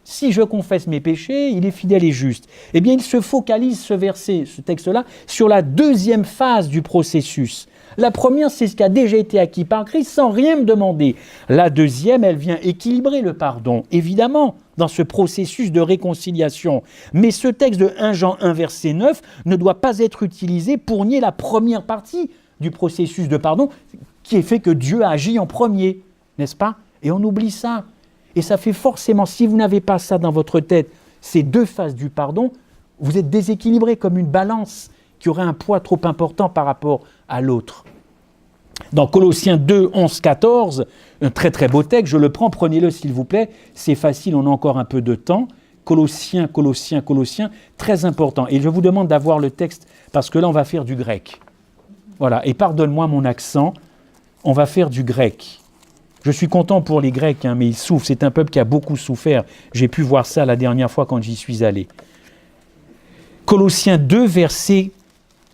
si je confesse mes péchés, il est fidèle et juste. Eh bien, il se focalise, ce verset, ce texte-là, sur la deuxième phase du processus, La première, c'est ce qui a déjà été acquis par Christ sans rien me demander. La deuxième, elle vient équilibrer le pardon, évidemment, dans ce processus de réconciliation. Mais ce texte de 1 Jean 1, verset 9, ne doit pas être utilisé pour nier la première partie du processus de pardon, qui est fait que Dieu agit en premier, n'est-ce pas? Et on oublie ça. Et ça fait forcément, si vous n'avez pas ça dans votre tête, ces deux faces du pardon, vous êtes déséquilibré comme une balance qui aurait un poids trop important par rapport à l'autre. Dans Colossiens 2, 11, 14, un très très beau texte, je le prends, prenez-le s'il vous plaît, c'est facile, on a encore un peu de temps. Colossiens, très important. Et je vous demande d'avoir le texte, parce que là on va faire du grec. Voilà, et pardonne-moi mon accent, on va faire du grec. Je suis content pour les Grecs, mais ils souffrent, c'est un peuple qui a beaucoup souffert. J'ai pu voir ça la dernière fois quand j'y suis allé. Colossiens 2, versets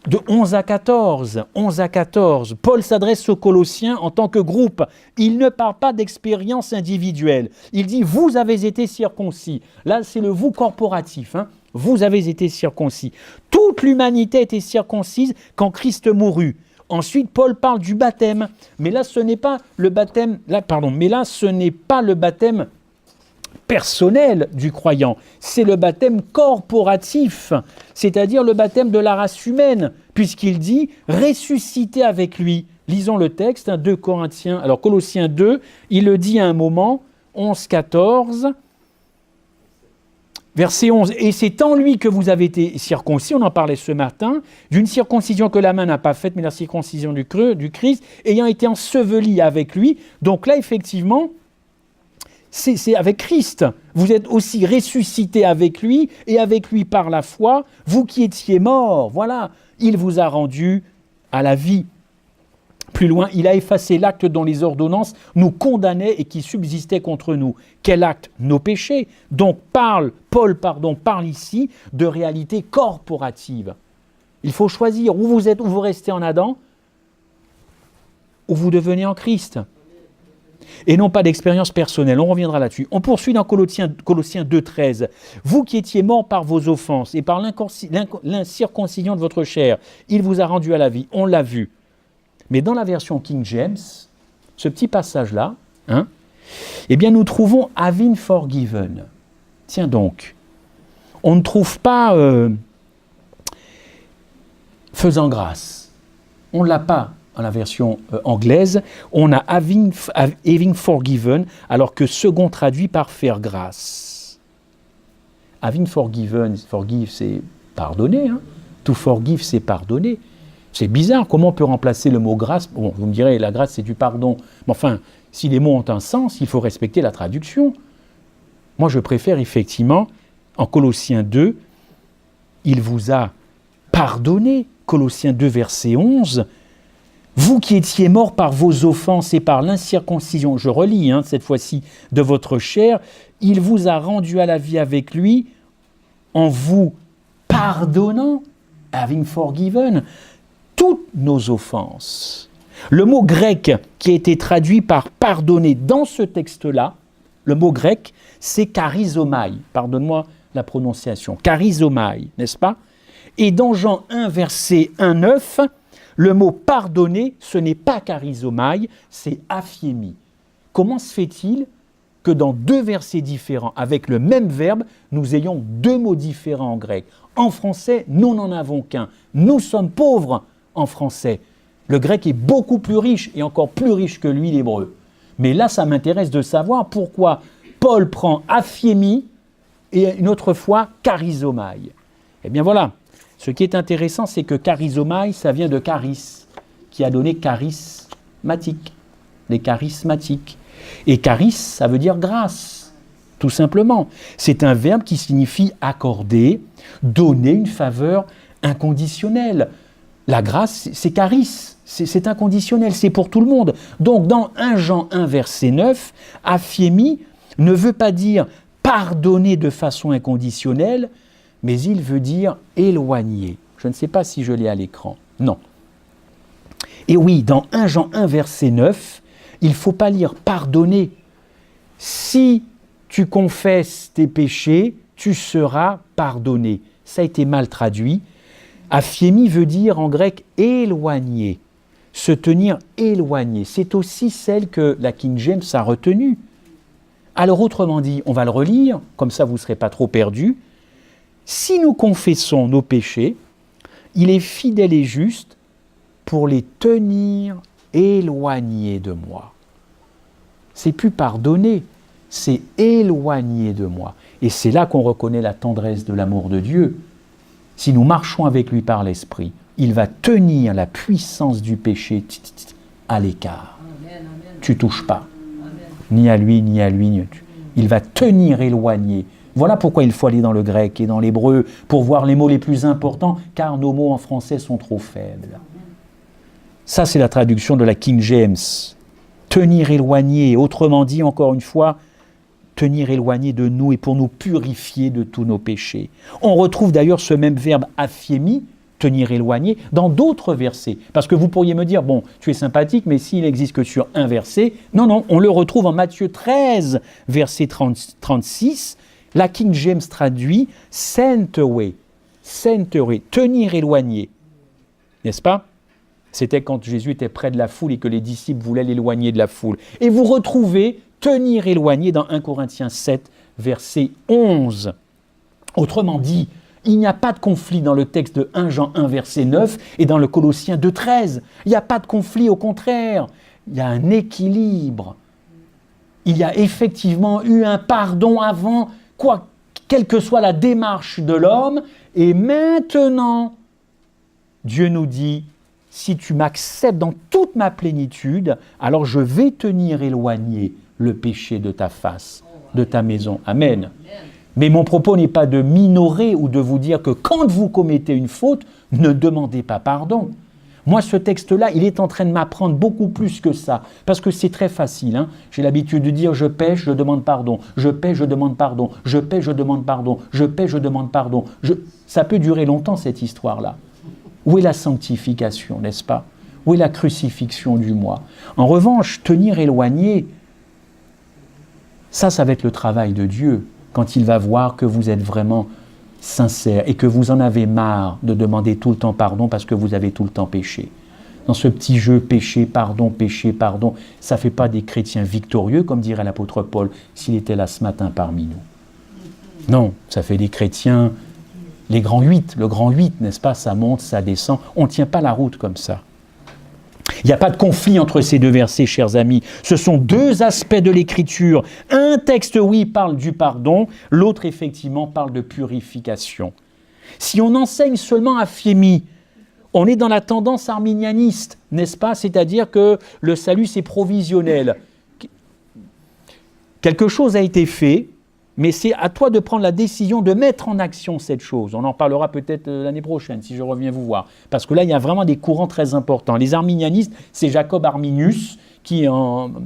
de 11 à 14. Paul s'adresse aux Colossiens en tant que groupe. Il ne parle pas d'expérience individuelle. Il dit « vous avez été circoncis ». Là, c'est le « vous » corporatif. Vous avez été circoncis. Toute l'humanité a été circoncise quand Christ mourut. Ensuite, Paul parle du baptême. Mais là, ce n'est pas le baptême... ce n'est pas le baptême personnel du croyant, c'est le baptême corporatif, c'est-à-dire le baptême de la race humaine, puisqu'il dit « ressusciter avec lui ». Lisons le texte, 2 Corinthiens, alors Colossiens 2, il le dit à un moment, 11-14, verset 11, « Et c'est en lui que vous avez été circoncis », on en parlait ce matin, « d'une circoncision que la main n'a pas faite, mais la circoncision du Christ, ayant été enseveli avec lui ». Donc là, effectivement, c'est avec Christ. Vous êtes aussi ressuscité avec lui, et avec lui par la foi, vous qui étiez morts, voilà, il vous a rendu à la vie. Plus loin, il a effacé l'acte dont les ordonnances nous condamnaient et qui subsistait contre nous. Quel acte? Nos péchés. Donc Paul parle ici de réalité corporative. Il faut choisir où vous êtes, où vous restez en Adam, ou vous devenez en Christ. Et non pas d'expérience personnelle, on reviendra là-dessus. On poursuit dans Colossiens 2,13. « Vous qui étiez morts par vos offenses et par l'incirconcision de votre chair, il vous a rendu à la vie. » On l'a vu. Mais dans la version King James, ce petit passage-là, eh bien nous trouvons « having forgiven ». Tiens donc, on ne trouve pas « faisant grâce ». On ne l'a pas. Dans la version anglaise, on a having forgiven, alors que second traduit par faire grâce. Having forgiven, forgive, c'est pardonner. To forgive, c'est pardonner. C'est bizarre, comment on peut remplacer le mot grâce? Bon, vous me direz, la grâce, c'est du pardon. Mais enfin, si les mots ont un sens, il faut respecter la traduction. Moi, je préfère effectivement, en Colossiens 2, il vous a pardonné. Colossiens 2, verset 11, vous qui étiez morts par vos offenses et par l'incirconcision, je relis cette fois-ci, de votre chair, il vous a rendu à la vie avec lui en vous pardonnant, having forgiven, toutes nos offenses. Le mot grec qui a été traduit par pardonner dans ce texte-là, le mot grec, c'est charizomai. Pardonne-moi la prononciation. Charizomai, n'est-ce pas? Et dans Jean 1, verset 1, 9, le mot pardonner, ce n'est pas charizomai, c'est aphiemi. Comment se fait-il que dans deux versets différents, avec le même verbe, nous ayons deux mots différents en grec? En français, nous n'en avons qu'un. Nous sommes pauvres en français. Le grec est beaucoup plus riche, et encore plus riche que lui, l'hébreu. Mais là, ça m'intéresse de savoir pourquoi Paul prend aphiemi et une autre fois charizomai. Eh bien voilà. Ce qui est intéressant, c'est que charizomai, ça vient de charis, qui a donné charismatique, les charismatiques. Et charis, ça veut dire grâce, tout simplement. C'est un verbe qui signifie accorder, donner une faveur inconditionnelle. La grâce, c'est charis, c'est inconditionnel, c'est pour tout le monde. Donc dans 1 Jean 1, verset 9, aphiemi ne veut pas dire pardonner de façon inconditionnelle, mais il veut dire éloigner. Je ne sais pas si je l'ai à l'écran. Non. Et oui, dans 1 Jean 1, verset 9, il ne faut pas lire pardonner. Si tu confesses tes péchés, tu seras pardonné. Ça a été mal traduit. Aphiemi veut dire en grec éloigner. se tenir éloigné. C'est aussi celle que la King James a retenue. Alors autrement dit, on va le relire, comme ça vous ne serez pas trop perdus. Si nous confessons nos péchés, il est fidèle et juste pour les tenir éloignés de moi. C'est plus pardonner, c'est éloigner de moi. Et c'est là qu'on reconnaît la tendresse de l'amour de Dieu. Si nous marchons avec lui par l'Esprit, il va tenir la puissance du péché à l'écart. Tu ne touches pas, ni à lui, ni à lui. Il va tenir éloigné. Voilà pourquoi il faut aller dans le grec et dans l'hébreu pour voir les mots les plus importants, car nos mots en français sont trop faibles. Ça, c'est la traduction de la King James. Tenir éloigné, autrement dit, encore une fois, tenir éloigné de nous et pour nous purifier de tous nos péchés. On retrouve d'ailleurs ce même verbe aphiemi, tenir éloigné, dans d'autres versets. Parce que vous pourriez me dire, bon, tu es sympathique, mais s'il n'existe que sur un verset, non, on le retrouve en Matthieu 13, verset 36, la King James traduit « sent away », tenir éloigné, n'est-ce pas ? C'était quand Jésus était près de la foule et que les disciples voulaient l'éloigner de la foule. Et vous retrouvez tenir éloigné dans 1 Corinthiens 7, verset 11. Autrement dit, il n'y a pas de conflit dans le texte de 1 Jean 1, verset 9 et dans le Colossiens 2, 13. Il n'y a pas de conflit, au contraire. Il y a un équilibre. Il y a effectivement eu un pardon avant, quelle que soit la démarche de l'homme. Et maintenant, Dieu nous dit, si tu m'acceptes dans toute ma plénitude, alors je vais tenir éloigné le péché de ta face, de ta maison. Amen. Mais mon propos n'est pas de minorer ou de vous dire que quand vous commettez une faute, ne demandez pas pardon. Moi, ce texte-là, il est en train de m'apprendre beaucoup plus que ça, parce que c'est très facile. Hein. J'ai l'habitude de dire « je pêche, je demande pardon, je pêche, je demande pardon, je pêche, je demande pardon, je pêche, je demande pardon ». Ça peut durer longtemps, cette histoire-là. Où est la sanctification, n'est-ce pas ? Où est la crucifixion du moi ? En revanche, tenir éloigné, ça va être le travail de Dieu, quand il va voir que vous êtes vraiment sincère et que vous en avez marre de demander tout le temps pardon parce que vous avez tout le temps péché. Dans ce petit jeu péché, pardon, ça ne fait pas des chrétiens victorieux, comme dirait l'apôtre Paul, s'il était là ce matin parmi nous. Non, ça fait des chrétiens... le grand 8, n'est-ce pas, ça monte, ça descend, on ne tient pas la route comme ça. Il n'y a pas de conflit entre ces deux versets, chers amis. Ce sont deux aspects de l'Écriture. Un texte, oui, parle du pardon, l'autre, effectivement, parle de purification. Si on enseigne seulement aphiemi, on est dans la tendance arminianiste, n'est-ce pas ? C'est-à-dire que le salut, c'est provisionnel. Quelque chose a été fait, mais c'est à toi de prendre la décision de mettre en action cette chose. On en parlera peut-être l'année prochaine, si je reviens vous voir. Parce que là, il y a vraiment des courants très importants. Les arminianistes, c'est Jacob Arminius, qui,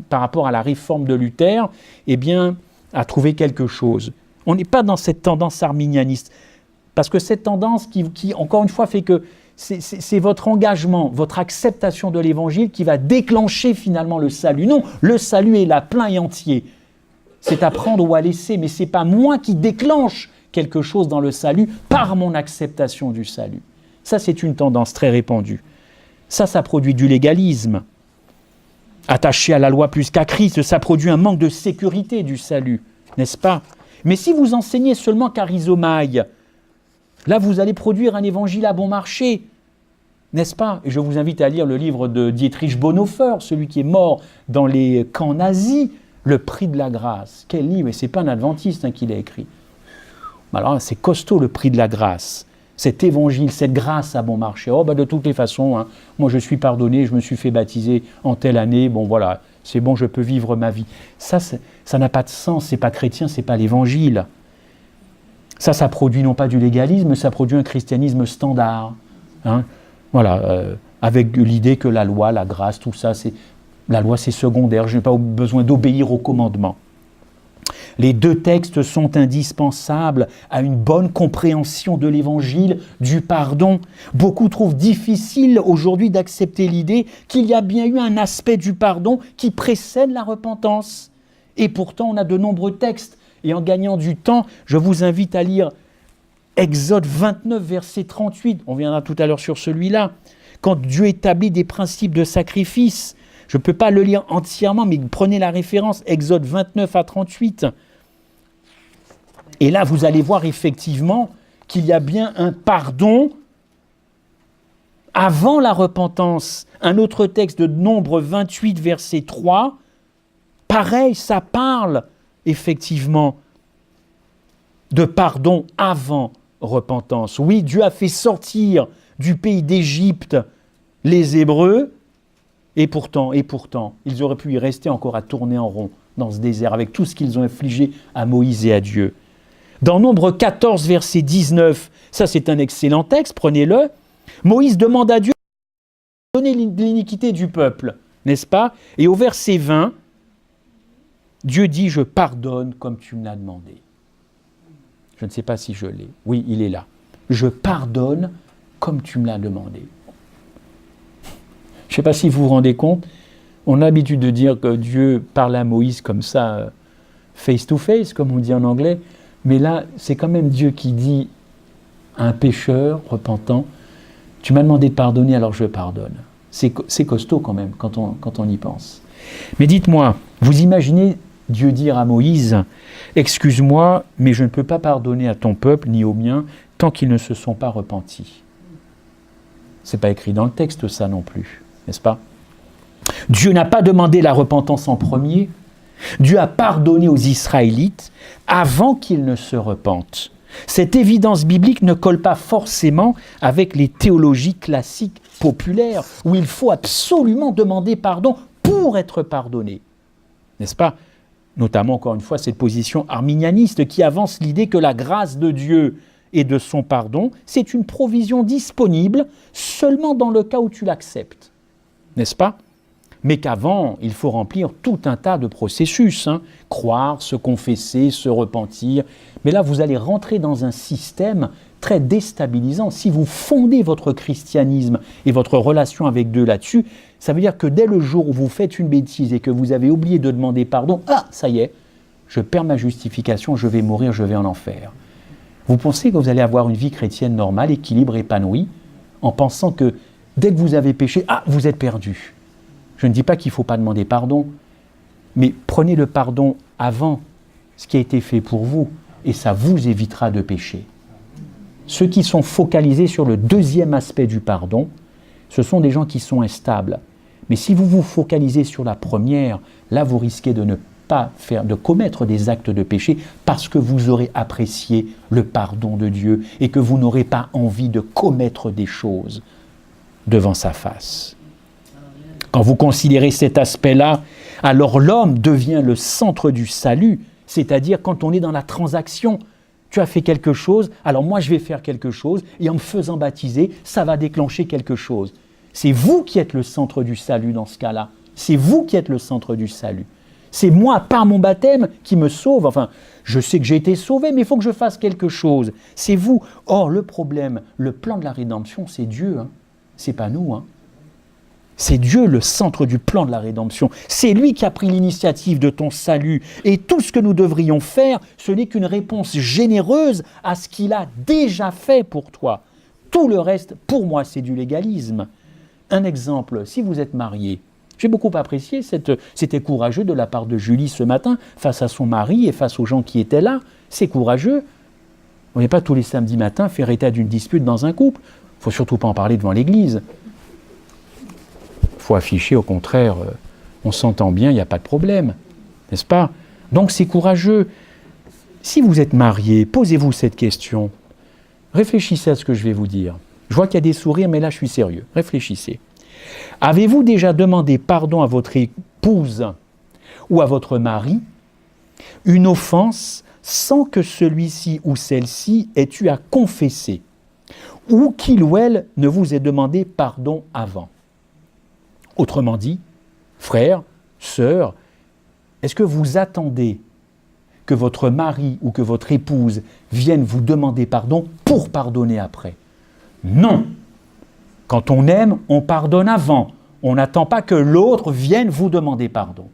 par rapport à la réforme de Luther, a trouvé quelque chose. On n'est pas dans cette tendance arminianiste. Parce que cette tendance qui encore une fois, fait que c'est votre engagement, votre acceptation de l'Évangile qui va déclencher finalement le salut. Non, le salut est là, plein et entier. C'est à prendre ou à laisser, mais ce n'est pas moi qui déclenche quelque chose dans le salut par mon acceptation du salut. Ça, c'est une tendance très répandue. Ça produit du légalisme. Attaché à la loi plus qu'à Christ, ça produit un manque de sécurité du salut, n'est-ce pas ? Mais si vous enseignez seulement charizomai, là, vous allez produire un évangile à bon marché, n'est-ce pas ? Et je vous invite à lire le livre de Dietrich Bonhoeffer, celui qui est mort dans les camps nazis, Le prix de la grâce. Quel livre ? Et ce n'est pas un adventiste qui l'a écrit. Alors c'est costaud, le prix de la grâce. Cet évangile, cette grâce à bon marché. De toutes les façons, moi je suis pardonné, je me suis fait baptiser en telle année, bon voilà, c'est bon, je peux vivre ma vie. Ça n'a pas de sens, c'est pas chrétien, c'est pas l'évangile. Ça produit non pas du légalisme, ça produit un christianisme standard. Avec l'idée que la loi, la grâce, tout ça, la loi, c'est secondaire, je n'ai pas besoin d'obéir aux commandements. Les deux textes sont indispensables à une bonne compréhension de l'Évangile, du pardon. Beaucoup trouvent difficile aujourd'hui d'accepter l'idée qu'il y a bien eu un aspect du pardon qui précède la repentance. Et pourtant, on a de nombreux textes. Et en gagnant du temps, je vous invite à lire Exode 29, verset 38. On viendra tout à l'heure sur celui-là. quand Dieu établit des principes de sacrifice. Je ne peux pas le lire entièrement, mais prenez la référence, Exode 29 à 38. Et là, vous allez voir effectivement qu'il y a bien un pardon avant la repentance. Un autre texte de Nombre 28, verset 3, pareil, ça parle effectivement de pardon avant repentance. Oui, Dieu a fait sortir du pays d'Égypte les Hébreux, et pourtant, ils auraient pu y rester encore à tourner en rond dans ce désert, avec tout ce qu'ils ont infligé à Moïse et à Dieu. Dans Nombre 14, verset 19, ça c'est un excellent texte, prenez-le, Moïse demande à Dieu de donner l'iniquité du peuple, n'est-ce pas? Et au verset 20, Dieu dit « Je pardonne comme tu me l'as demandé ». Je ne sais pas si je l'ai. Oui, il est là. « Je pardonne comme tu me l'as demandé ». Je ne sais pas si vous vous rendez compte, on a l'habitude de dire que Dieu parle à Moïse comme ça, face to face, comme on dit en anglais, mais là, c'est quand même Dieu qui dit à un pécheur repentant, « Tu m'as demandé de pardonner, alors je pardonne ». C'est costaud quand même, quand on y pense. Mais dites-moi, vous imaginez Dieu dire à Moïse, « Excuse-moi, mais je ne peux pas pardonner à ton peuple, ni au mien, tant qu'ils ne se sont pas repentis. » Ce n'est pas écrit dans le texte, ça non plus, n'est-ce pas? Dieu n'a pas demandé la repentance en premier. Dieu a pardonné aux Israélites avant qu'ils ne se repentent. Cette évidence biblique ne colle pas forcément avec les théologies classiques populaires, où il faut absolument demander pardon pour être pardonné. N'est-ce pas? Notamment, encore une fois, cette position arminianiste qui avance l'idée que la grâce de Dieu et de son pardon, c'est une provision disponible seulement dans le cas où tu l'acceptes. N'est-ce pas? Mais qu'avant, il faut remplir tout un tas de processus, croire, se confesser, se repentir. Mais là, vous allez rentrer dans un système très déstabilisant. Si vous fondez votre christianisme et votre relation avec Dieu là-dessus, ça veut dire que dès le jour où vous faites une bêtise et que vous avez oublié de demander pardon, ça y est, je perds ma justification, je vais mourir, je vais en enfer. Vous pensez que vous allez avoir une vie chrétienne normale, équilibre, épanouie, en pensant que dès que vous avez péché, vous êtes perdu. Je ne dis pas qu'il ne faut pas demander pardon, mais prenez le pardon avant ce qui a été fait pour vous, et ça vous évitera de pécher. Ceux qui sont focalisés sur le deuxième aspect du pardon, ce sont des gens qui sont instables. Mais si vous vous focalisez sur la première, là vous risquez de ne pas de commettre des actes de péché parce que vous aurez apprécié le pardon de Dieu et que vous n'aurez pas envie de commettre des choses devant sa face. Quand vous considérez cet aspect-là, alors l'homme devient le centre du salut, c'est-à-dire quand on est dans la transaction. Tu as fait quelque chose, alors moi je vais faire quelque chose, et en me faisant baptiser, ça va déclencher quelque chose. C'est vous qui êtes le centre du salut dans ce cas-là. C'est vous qui êtes le centre du salut. C'est moi, par mon baptême, qui me sauve. Enfin, je sais que j'ai été sauvé, mais il faut que je fasse quelque chose. C'est vous. Or, le problème, le plan de la rédemption, c'est Dieu. C'est pas nous. C'est Dieu le centre du plan de la rédemption. C'est lui qui a pris l'initiative de ton salut. Et tout ce que nous devrions faire, ce n'est qu'une réponse généreuse à ce qu'il a déjà fait pour toi. Tout le reste, pour moi, c'est du légalisme. Un exemple, si vous êtes marié, j'ai beaucoup apprécié, c'était courageux de la part de Julie ce matin, face à son mari et face aux gens qui étaient là. C'est courageux. On n'est pas tous les samedis matins faire état d'une dispute dans un couple. Il ne faut surtout pas en parler devant l'église. Il faut afficher, au contraire, on s'entend bien, il n'y a pas de problème. N'est-ce pas? Donc c'est courageux. Si vous êtes marié, posez-vous cette question. Réfléchissez à ce que je vais vous dire. Je vois qu'il y a des sourires, mais là je suis sérieux. Réfléchissez. Avez-vous déjà demandé pardon à votre épouse ou à votre mari une offense sans que celui-ci ou celle-ci ait eu à confesser ou qu'il ou elle ne vous ait demandé pardon avant? Autrement dit, frère, sœur, est-ce que vous attendez que votre mari ou que votre épouse vienne vous demander pardon pour pardonner après? Non! Quand on aime, on pardonne avant. On n'attend pas que l'autre vienne vous demander pardon.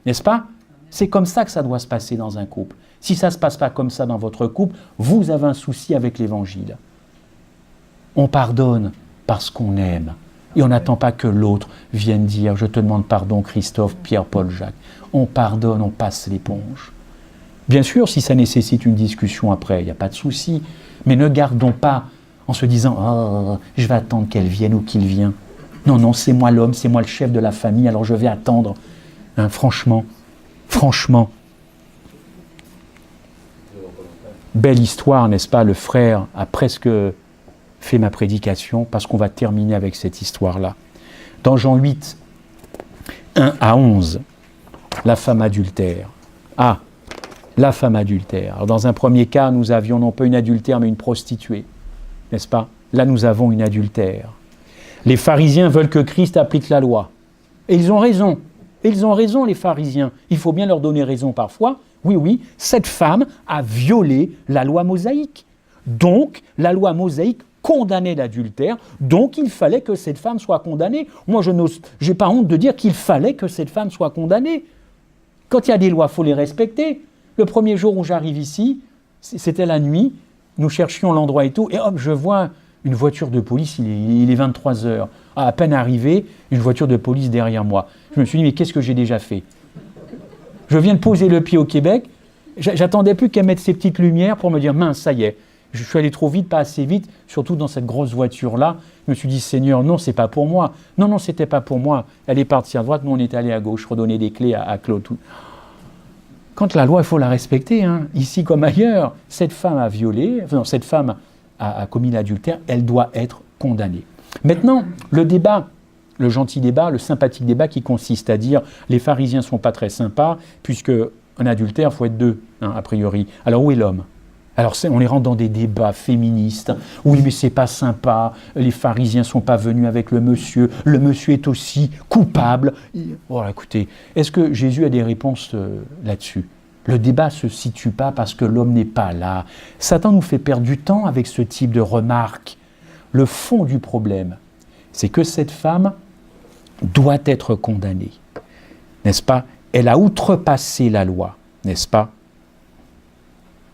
N'est-ce pas? C'est comme ça que ça doit se passer dans un couple. Si ça ne se passe pas comme ça dans votre couple, vous avez un souci avec l'Évangile. On pardonne parce qu'on aime. Et on n'attend pas que l'autre vienne dire « Je te demande pardon, Christophe, Pierre, Paul, Jacques ». On pardonne, on passe l'éponge. Bien sûr, si ça nécessite une discussion après, il n'y a pas de souci. Mais ne gardons pas en se disant « Oh, je vais attendre qu'elle vienne ou qu'il vienne ». Non, non, c'est moi l'homme, c'est moi le chef de la famille, alors je vais attendre. Hein, franchement. Belle histoire, n'est-ce pas? Le frère a presque fait ma prédication parce qu'on va terminer avec cette histoire-là. Dans Jean 8, 1 à 11, la femme adultère. Ah, la femme adultère. Alors dans un premier cas, nous avions non pas une adultère, mais une prostituée, n'est-ce pas? Là, nous avons une adultère. Les pharisiens veulent que Christ applique la loi. Et ils ont raison. Et ils ont raison, les pharisiens. Il faut bien leur donner raison parfois. Oui, cette femme a violé la loi mosaïque. Donc, la loi mosaïque condamnait l'adultère. Donc, il fallait que cette femme soit condamnée. Moi, je n'ai pas honte de dire qu'il fallait que cette femme soit condamnée. Quand il y a des lois, il faut les respecter. Le premier jour où j'arrive ici, c'était la nuit. Nous cherchions l'endroit et tout. Et hop, je vois une voiture de police, il est 23 heures. À peine arrivé, une voiture de police derrière moi. Je me suis dit, mais qu'est-ce que j'ai déjà fait? Je viens de poser le pied au Québec, j'attendais plus qu'elle mette ses petites lumières pour me dire, mince, ça y est. Je suis allé trop vite, pas assez vite, surtout dans cette grosse voiture-là. Je me suis dit, Seigneur, non, c'est pas pour moi. Non, c'était pas pour moi. Elle est partie à droite, nous on est allé à gauche, redonner des clés à Claude. Quand la loi, il faut la respecter, hein. Ici comme ailleurs. Cette femme a violé, cette femme a commis l'adultère, elle doit être condamnée. Maintenant, le débat, le gentil débat, le sympathique débat qui consiste à dire les pharisiens ne sont pas très sympas, puisque un adultère, il faut être deux, hein, a priori. Alors où est l'homme? Alors on les rentre dans des débats féministes. Oui, mais c'est pas sympa, les pharisiens ne sont pas venus avec le monsieur est aussi coupable. Voilà, écoutez, est-ce que Jésus a des réponses là-dessus? Le débat ne se situe pas parce que l'homme n'est pas là. Satan nous fait perdre du temps avec ce type de remarques. Le fond du problème, c'est que cette femme doit être condamnée. N'est-ce pas? Elle a outrepassé la loi, n'est-ce pas?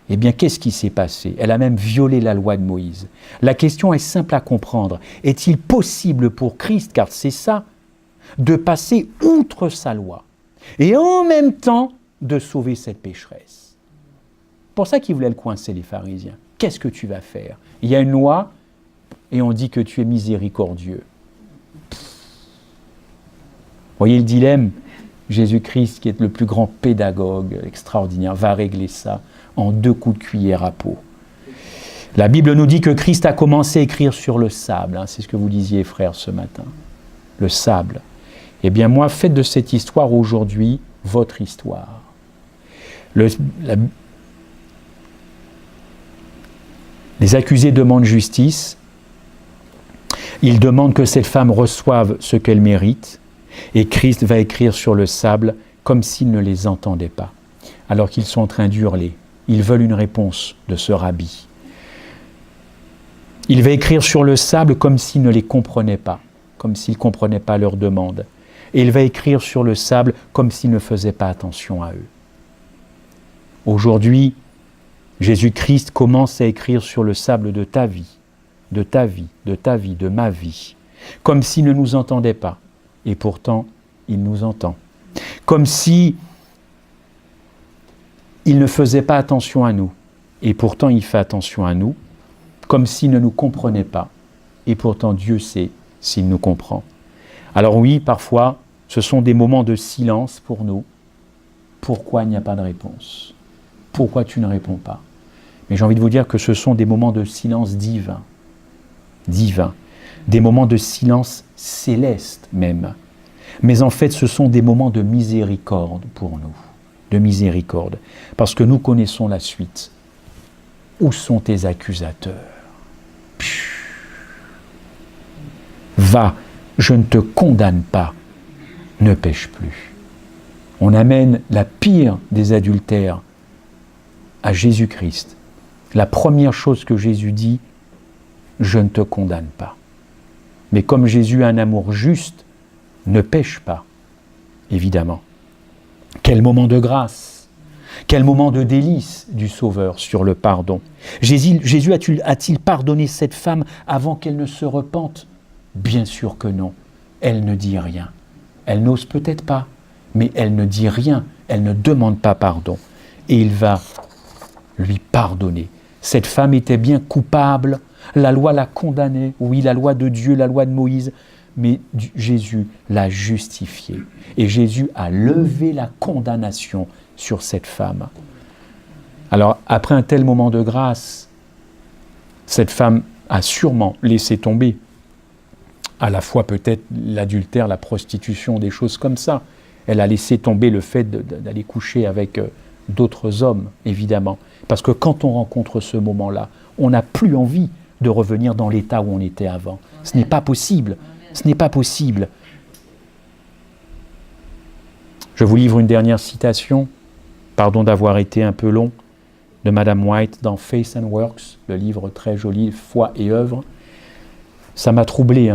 Eh bien, qu'est-ce qui s'est passé? Elle a même violé la loi de Moïse. La question est simple à comprendre. Est-il possible pour Christ, car c'est ça, de passer outre sa loi et en même temps de sauver cette pécheresse? C'est pour ça qu'ils voulaient le coincer, les pharisiens. Qu'est-ce que tu vas faire? Il y a une loi et on dit que tu es miséricordieux. Voyez le dilemme? Jésus-Christ, qui est le plus grand pédagogue extraordinaire, va régler ça en 2 coups de cuillère à peau. La Bible nous dit que Christ a commencé à écrire sur le sable. Hein, c'est ce que vous disiez, frère, ce matin. Le sable. Eh bien, moi, faites de cette histoire aujourd'hui votre histoire. Les accusés demandent justice. Ils demandent que cette femme reçoive ce qu'elle mérite. Et Christ va écrire sur le sable comme s'il ne les entendait pas. Alors qu'ils sont en train d'hurler. Ils veulent une réponse de ce rabbi. Il va écrire sur le sable comme s'il ne les comprenait pas, comme s'il ne comprenait pas leur demande. Et il va écrire sur le sable comme s'il ne faisait pas attention à eux. Aujourd'hui, Jésus-Christ commence à écrire sur le sable de ta vie, de ta vie, de ta vie, de ma vie, comme s'il ne nous entendait pas. Et pourtant, il nous entend. Comme si il ne faisait pas attention à nous. Et pourtant, il fait attention à nous. Comme s'il ne nous comprenait pas. Et pourtant, Dieu sait s'il nous comprend. Alors oui, parfois, ce sont des moments de silence pour nous. Pourquoi il n'y a pas de réponse? Pourquoi tu ne réponds pas? Mais j'ai envie de vous dire que ce sont des moments de silence divin. Divin. Des moments de silence céleste même. Mais en fait, ce sont des moments de miséricorde pour nous. De miséricorde. Parce que nous connaissons la suite. Où sont tes accusateurs? Va, je ne te condamne pas. Ne pêche plus. On amène la pire des adultères à Jésus-Christ. La première chose que Jésus dit, je ne te condamne pas. Mais comme Jésus a un amour juste, ne pêche pas, évidemment. Quel moment de grâce, quel moment de délice du Sauveur sur le pardon. Jésus a-t-il pardonné cette femme avant qu'elle ne se repente? Bien sûr que non. Elle ne dit rien. Elle n'ose peut-être pas, mais elle ne dit rien. Elle ne demande pas pardon. Et il va lui pardonner. Cette femme était bien coupable. La loi la condamnait. Oui, la loi de Dieu, la loi de Moïse. Mais Jésus l'a justifiée. Et Jésus a levé la condamnation sur cette femme. Alors, après un tel moment de grâce, cette femme a sûrement laissé tomber à la fois peut-être l'adultère, la prostitution, des choses comme ça. Elle a laissé tomber le fait d'aller coucher avec d'autres hommes, évidemment. Parce que quand on rencontre ce moment-là, on n'a plus envie de revenir dans l'état où on était avant. Ce n'est pas possible. Ce n'est pas possible. Je vous livre une dernière citation, pardon d'avoir été un peu long, de Madame White dans Faith and Works, le livre très joli, Foi et œuvre. Ça m'a troublé,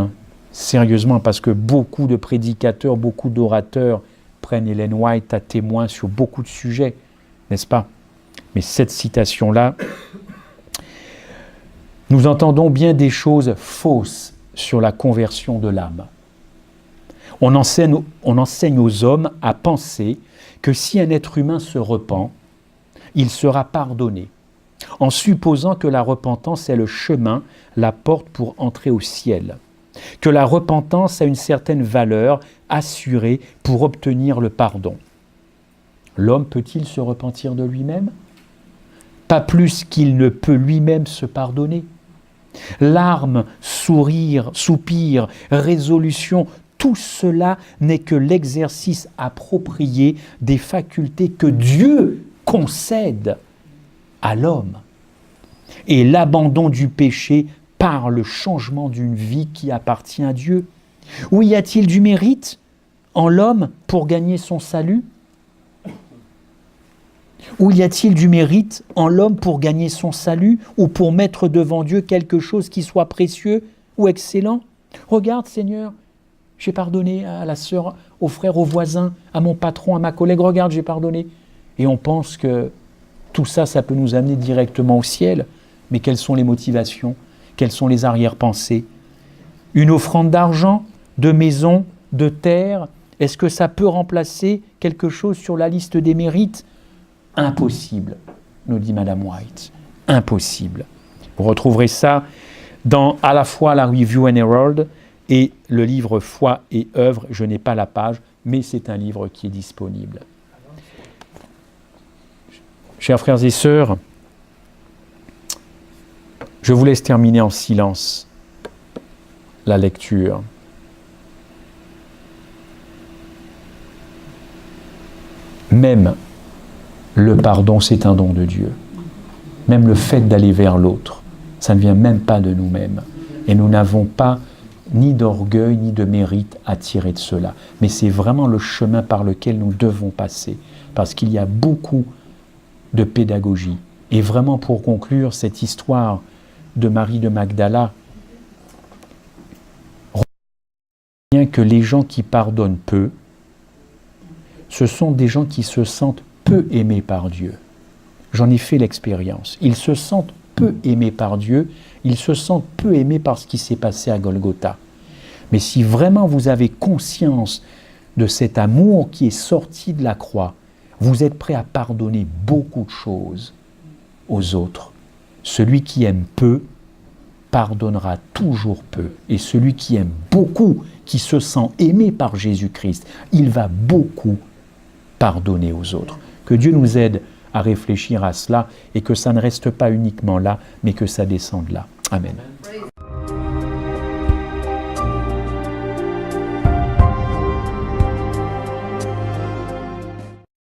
sérieusement, parce que beaucoup de prédicateurs, beaucoup d'orateurs prennent Ellen White à témoin sur beaucoup de sujets, n'est-ce pas? Mais cette citation-là, nous entendons bien des choses fausses sur la conversion de l'âme. On enseigne aux hommes à penser que si un être humain se repent, il sera pardonné, en supposant que la repentance est le chemin, la porte pour entrer au ciel, que la repentance a une certaine valeur assurée pour obtenir le pardon. L'homme peut-il se repentir de lui-même? Pas plus qu'il ne peut lui-même se pardonner. Larmes, sourires, soupirs, résolutions, tout cela n'est que l'exercice approprié des facultés que Dieu concède à l'homme. Et l'abandon du péché par le changement d'une vie qui appartient à Dieu. Ou y a-t-il du mérite en l'homme pour gagner son salut? Ou y a-t-il du mérite en l'homme pour gagner son salut ou pour mettre devant Dieu quelque chose qui soit précieux ou excellent? Regarde, Seigneur, j'ai pardonné à la sœur, au frère, au voisin, à mon patron, à ma collègue. Regarde, j'ai pardonné. Et on pense que tout ça, ça peut nous amener directement au ciel. Mais quelles sont les motivations? Quelles sont les arrière-pensées? Une offrande d'argent, de maison, de terre, est-ce que ça peut remplacer quelque chose sur la liste des mérites? Impossible, nous dit Madame White. Impossible. Vous retrouverez ça dans à la fois la Review and Herald et le livre Foi et œuvre. Je n'ai pas la page, mais c'est un livre qui est disponible. Chers frères et sœurs, je vous laisse terminer en silence la lecture. Même le pardon, c'est un don de Dieu. Même le fait d'aller vers l'autre, ça ne vient même pas de nous-mêmes. Et nous n'avons pas ni d'orgueil, ni de mérite à tirer de cela. Mais c'est vraiment le chemin par lequel nous devons passer. Parce qu'il y a beaucoup de pédagogie. Et vraiment, pour conclure cette histoire de Marie de Magdala, bien que les gens qui pardonnent peu, ce sont des gens qui se sentent peu aimés par Dieu. J'en ai fait l'expérience. Ils se sentent peu aimés par Dieu, ils se sentent peu aimés par ce qui s'est passé à Golgotha. Mais si vraiment vous avez conscience de cet amour qui est sorti de la croix, vous êtes prêt à pardonner beaucoup de choses aux autres. Celui qui aime peu pardonnera toujours peu. Et celui qui aime beaucoup, qui se sent aimé par Jésus-Christ, il va beaucoup pardonner aux autres. Que Dieu nous aide à réfléchir à cela et que ça ne reste pas uniquement là, mais que ça descende là. Amen.